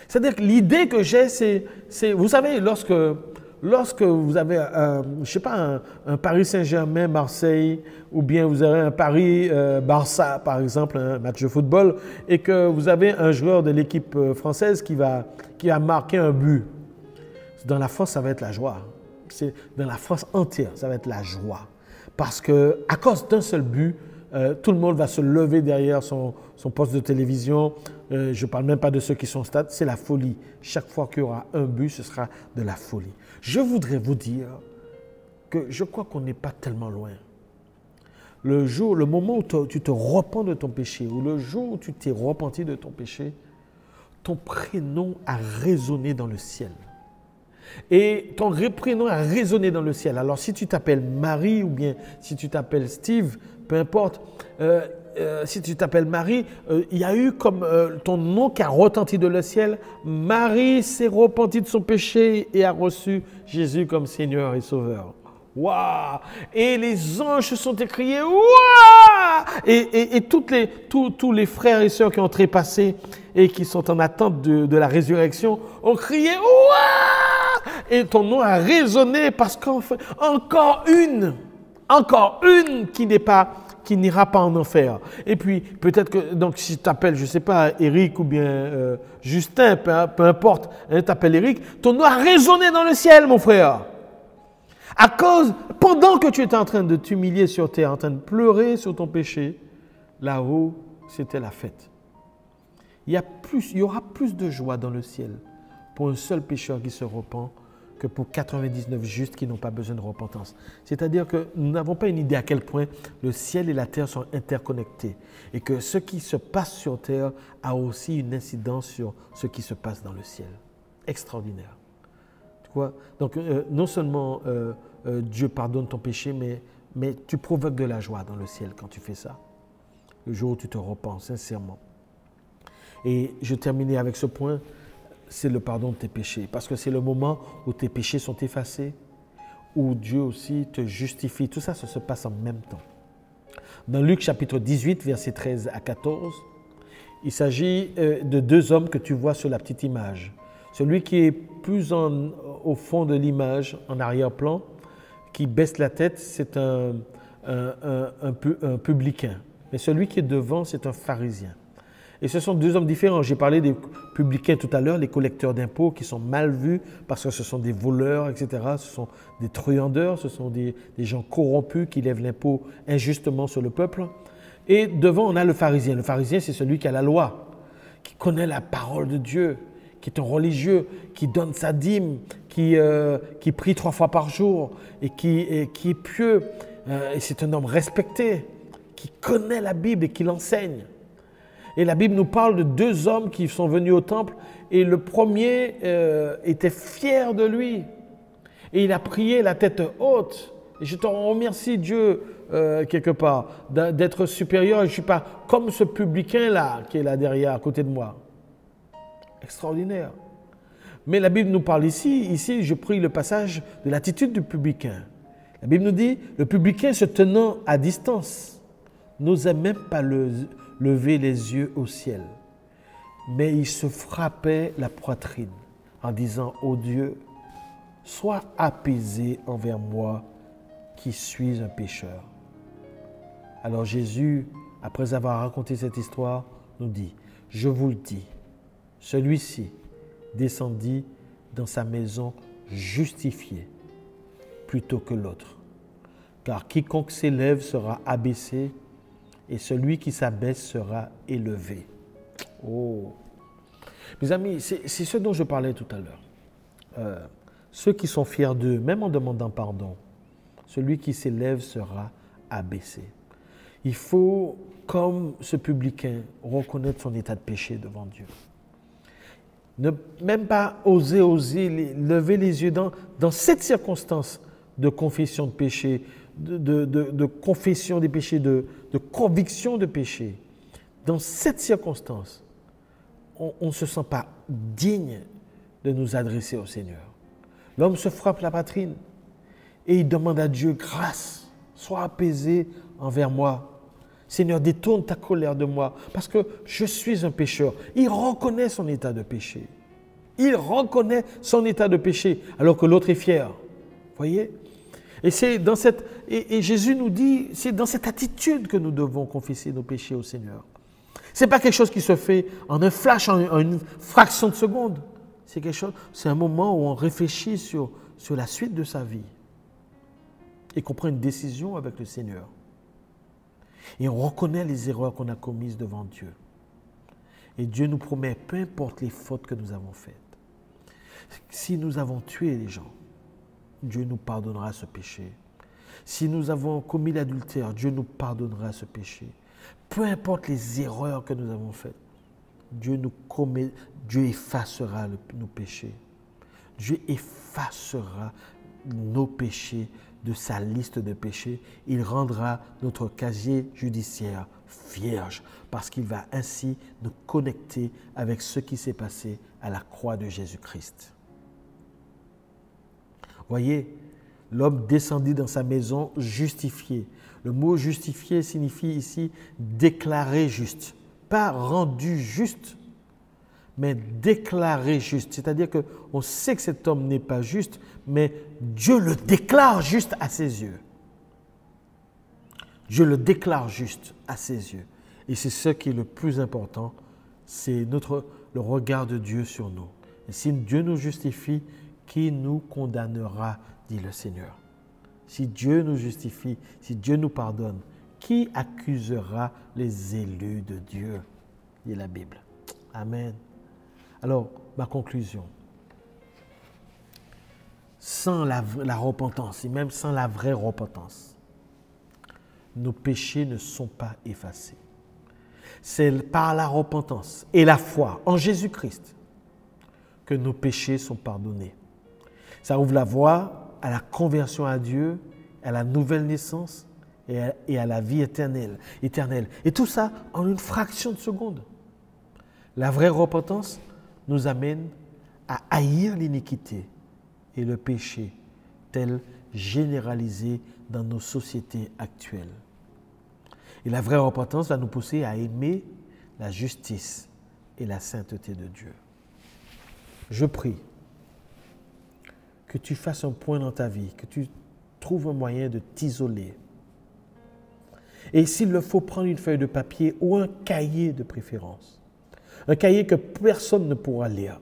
C'est-à-dire que l'idée que j'ai, c'est, vous savez, lorsque vous avez, je ne sais pas, un Paris Saint-Germain, Marseille, ou bien vous avez un Paris-Barça, par exemple, un match de football, et que vous avez un joueur de l'équipe française qui va marquer un but. Dans la France, ça va être la joie. C'est dans la France entière, ça va être la joie. Parce qu'à cause d'un seul but, tout le monde va se lever derrière son poste de télévision. Je ne parle même pas de ceux qui sont au stade, c'est la folie. Chaque fois qu'il y aura un but, ce sera de la folie. Je voudrais vous dire que je crois qu'on n'est pas tellement loin. Le moment où tu te repens de ton péché, ou le jour où tu t'es repenti de ton péché, ton prénom a résonné dans le ciel. Et ton prénom a résonné dans le ciel. Alors si tu t'appelles Marie ou bien si tu t'appelles Steve, peu importe, si tu t'appelles Marie, il y a eu comme ton nom qui a retenti de le ciel. Marie s'est repentie de son péché et a reçu Jésus comme Seigneur et Sauveur. Waouh! Et les anges se sont écriés waouh! Et tous les frères et sœurs qui ont trépassé et qui sont en attente de la résurrection ont crié waouh! Et ton nom a résonné parce qu'enfin, encore une qui n'ira pas en enfer. Et puis, peut-être que, donc, si tu t'appelles, je ne sais pas, Eric ou bien Justin, peu importe, hein, t'appelles Eric, ton nom a résonné dans le ciel, mon frère. Pendant que tu étais en train de t'humilier sur terre, en train de pleurer sur ton péché, là-haut, c'était la fête. Il y aura plus de joie dans le ciel pour un seul pécheur qui se repent que pour 99 justes qui n'ont pas besoin de repentance. C'est-à-dire que nous n'avons pas une idée à quel point le ciel et la terre sont interconnectés et que ce qui se passe sur terre a aussi une incidence sur ce qui se passe dans le ciel. Extraordinaire. Tu vois? Donc, non seulement Dieu pardonne ton péché, mais tu provoques de la joie dans le ciel quand tu fais ça. Le jour où tu te repens sincèrement. Et je terminais avec ce point. C'est le pardon de tes péchés. Parce que c'est le moment où tes péchés sont effacés, où Dieu aussi te justifie. Tout ça, ça se passe en même temps. Dans Luc chapitre 18, versets 13 à 14, il s'agit de deux hommes que tu vois sur la petite image. Celui qui est plus au fond de l'image, en arrière-plan, qui baisse la tête, c'est un publicain. Mais celui qui est devant, c'est un pharisien. Et ce sont deux hommes différents. J'ai parlé des publicains tout à l'heure, les collecteurs d'impôts qui sont mal vus parce que ce sont des voleurs, etc. Ce sont des truandeurs, ce sont des gens corrompus qui lèvent l'impôt injustement sur le peuple. Et devant, on a le pharisien. Le pharisien, c'est celui qui a la loi, qui connaît la parole de Dieu, qui est un religieux, qui donne sa dîme, qui prie 3 fois par jour et qui est pieux. Et c'est un homme respecté, qui connaît la Bible et qui l'enseigne. Et la Bible nous parle de deux hommes qui sont venus au temple et le premier était fier de lui. Et il a prié la tête haute. Et je te remercie Dieu quelque part, d'être supérieur et je ne suis pas comme ce publicain-là qui est là derrière, à côté de moi. Extraordinaire. Mais la Bible nous parle ici je prie le passage de l'attitude du publicain. La Bible nous dit, le publicain se tenant à distance, n'osait même pas lever les yeux au ciel, mais il se frappait la poitrine en disant, ô Dieu, sois apaisé envers moi qui suis un pécheur. Alors Jésus, après avoir raconté cette histoire, nous dit, je vous le dis, celui-ci descendit dans sa maison justifié plutôt que l'autre. Car quiconque s'élève sera abaissé et celui qui s'abaisse sera élevé. Oh! Mes amis, c'est ce dont je parlais tout à l'heure. Ceux qui sont fiers d'eux, même en demandant pardon, celui qui s'élève sera abaissé. Il faut, comme ce publicain, reconnaître son état de péché devant Dieu. Ne même pas oser lever les yeux dans cette circonstance de confession de péché, de confession des péchés, de conviction de péché. Dans cette circonstance, on ne se sent pas digne de nous adresser au Seigneur. L'homme se frappe la poitrine et il demande à Dieu grâce, sois apaisé envers moi. Seigneur, détourne ta colère de moi parce que je suis un pécheur. Il reconnaît son état de péché. Il reconnaît son état de péché alors que l'autre est fier. Voyez? Et Jésus nous dit, c'est dans cette attitude que nous devons confesser nos péchés au Seigneur. Ce n'est pas quelque chose qui se fait en un flash, en une fraction de seconde. C'est un moment où on réfléchit sur la suite de sa vie et qu'on prend une décision avec le Seigneur. Et on reconnaît les erreurs qu'on a commises devant Dieu. Et Dieu nous promet, peu importe les fautes que nous avons faites, si nous avons tué les gens, Dieu nous pardonnera ce péché. Si nous avons commis l'adultère, Dieu nous pardonnera ce péché. Peu importe les erreurs que nous avons faites, Dieu effacera nos péchés. Dieu effacera nos péchés de sa liste de péchés. Il rendra notre casier judiciaire vierge parce qu'il va ainsi nous connecter avec ce qui s'est passé à la croix de Jésus-Christ. Voyez, l'homme descendit dans sa maison justifié. Le mot justifié signifie ici déclaré juste. Pas rendu juste, mais déclaré juste. C'est-à-dire qu'on sait que cet homme n'est pas juste, mais Dieu le déclare juste à ses yeux. Dieu le déclare juste à ses yeux. Et c'est ce qui est le plus important, c'est le regard de Dieu sur nous. Et si Dieu nous justifie, qui nous condamnera, dit le Seigneur. Si Dieu nous justifie, si Dieu nous pardonne, qui accusera les élus de Dieu, dit la Bible. Amen. Alors, ma conclusion. Sans la repentance, et même sans la vraie repentance, nos péchés ne sont pas effacés. C'est par la repentance et la foi en Jésus-Christ que nos péchés sont pardonnés. Ça ouvre la voie à la conversion à Dieu, à la nouvelle naissance et à la vie éternelle. Et tout ça en une fraction de seconde. La vraie repentance nous amène à haïr l'iniquité et le péché tel généralisé dans nos sociétés actuelles. Et la vraie repentance va nous pousser à aimer la justice et la sainteté de Dieu. Je prie que tu fasses un point dans ta vie, que tu trouves un moyen de t'isoler. Et s'il le faut, prendre une feuille de papier ou un cahier de préférence. Un cahier que personne ne pourra lire,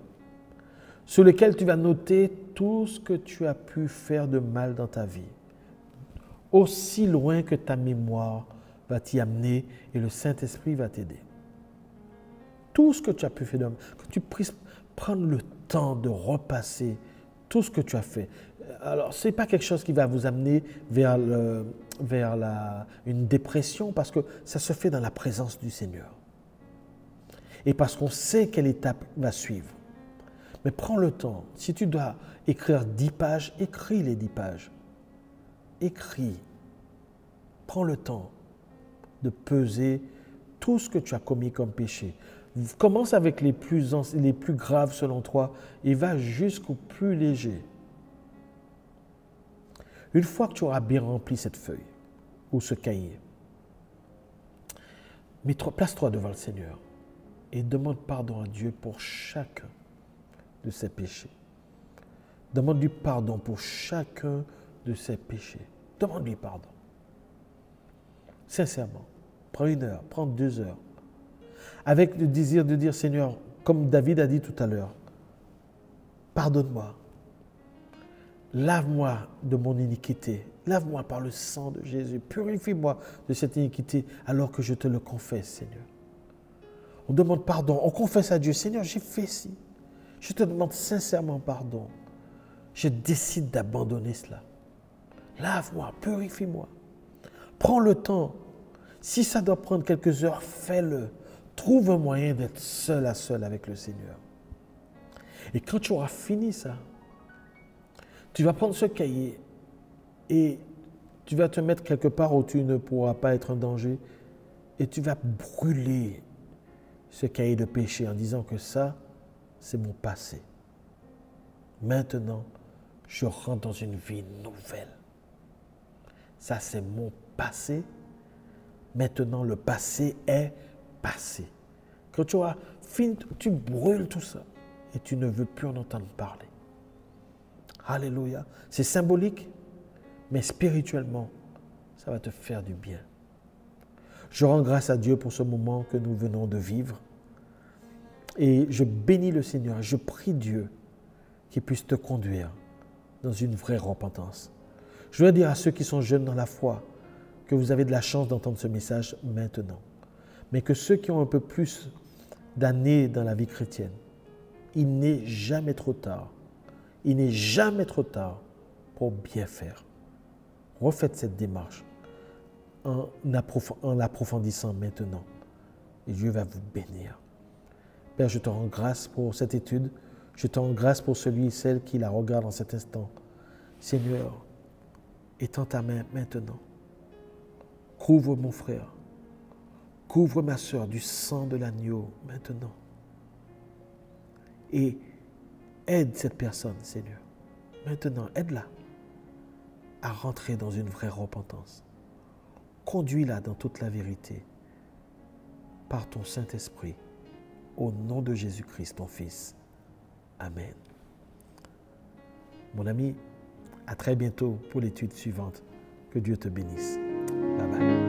sur lequel tu vas noter tout ce que tu as pu faire de mal dans ta vie, aussi loin que ta mémoire va t'y amener et le Saint-Esprit va t'aider. Tout ce que tu as pu faire de mal, que tu puisses prendre le temps de repasser tout ce que tu as fait. Alors, ce n'est pas quelque chose qui va vous amener vers une dépression parce que ça se fait dans la présence du Seigneur. Et parce qu'on sait quelle étape va suivre. Mais prends le temps. Si tu dois écrire 10 pages, écris les 10 pages. Écris. Prends le temps de peser tout ce que tu as commis comme péché. Commence avec les plus graves selon toi et va jusqu'au plus léger. Une fois que tu auras bien rempli cette feuille ou ce cahier, place-toi devant le Seigneur et demande pardon à Dieu pour chacun de ses péchés. Demande-lui pardon pour chacun de ses péchés. Demande-lui pardon. Sincèrement, prends 1 heure, prends 2 heures. Avec le désir de dire, Seigneur, comme David a dit tout à l'heure, pardonne-moi. Lave-moi de mon iniquité. Lave-moi par le sang de Jésus. Purifie-moi de cette iniquité alors que je te le confesse, Seigneur. On demande pardon. On confesse à Dieu, Seigneur, j'ai fait ci. Je te demande sincèrement pardon. Je décide d'abandonner cela. Lave-moi, purifie-moi. Prends le temps. Si ça doit prendre quelques heures, fais-le. Trouve un moyen d'être seul à seul avec le Seigneur. Et quand tu auras fini ça, tu vas prendre ce cahier et tu vas te mettre quelque part où tu ne pourras pas être en danger et tu vas brûler ce cahier de péché en disant que ça, c'est mon passé. Maintenant, je rentre dans une vie nouvelle. Ça, c'est mon passé. Maintenant, le passé est passé. Quand tu auras fini, tu brûles tout ça et tu ne veux plus en entendre parler. Alléluia. C'est symbolique, mais spirituellement, ça va te faire du bien. Je rends grâce à Dieu pour ce moment que nous venons de vivre. Et je bénis le Seigneur. Je prie Dieu qu'il puisse te conduire dans une vraie repentance. Je veux dire à ceux qui sont jeunes dans la foi que vous avez de la chance d'entendre ce message maintenant. Mais que ceux qui ont un peu plus d'années dans la vie chrétienne, il n'est jamais trop tard. Il n'est jamais trop tard pour bien faire. Refaites cette démarche en l'approfondissant maintenant. Et Dieu va vous bénir. Père, je te rends grâce pour cette étude. Je te rends grâce pour celui et celle qui la regarde en cet instant. Seigneur, étends ta main maintenant. Couvre mon frère. Couvre ma soeur du sang de l'agneau maintenant. Et aide cette personne, Seigneur. Maintenant, aide-la à rentrer dans une vraie repentance. Conduis-la dans toute la vérité par ton Saint-Esprit. Au nom de Jésus-Christ, ton Fils. Amen. Mon ami, à très bientôt pour l'étude suivante. Que Dieu te bénisse. Bye bye.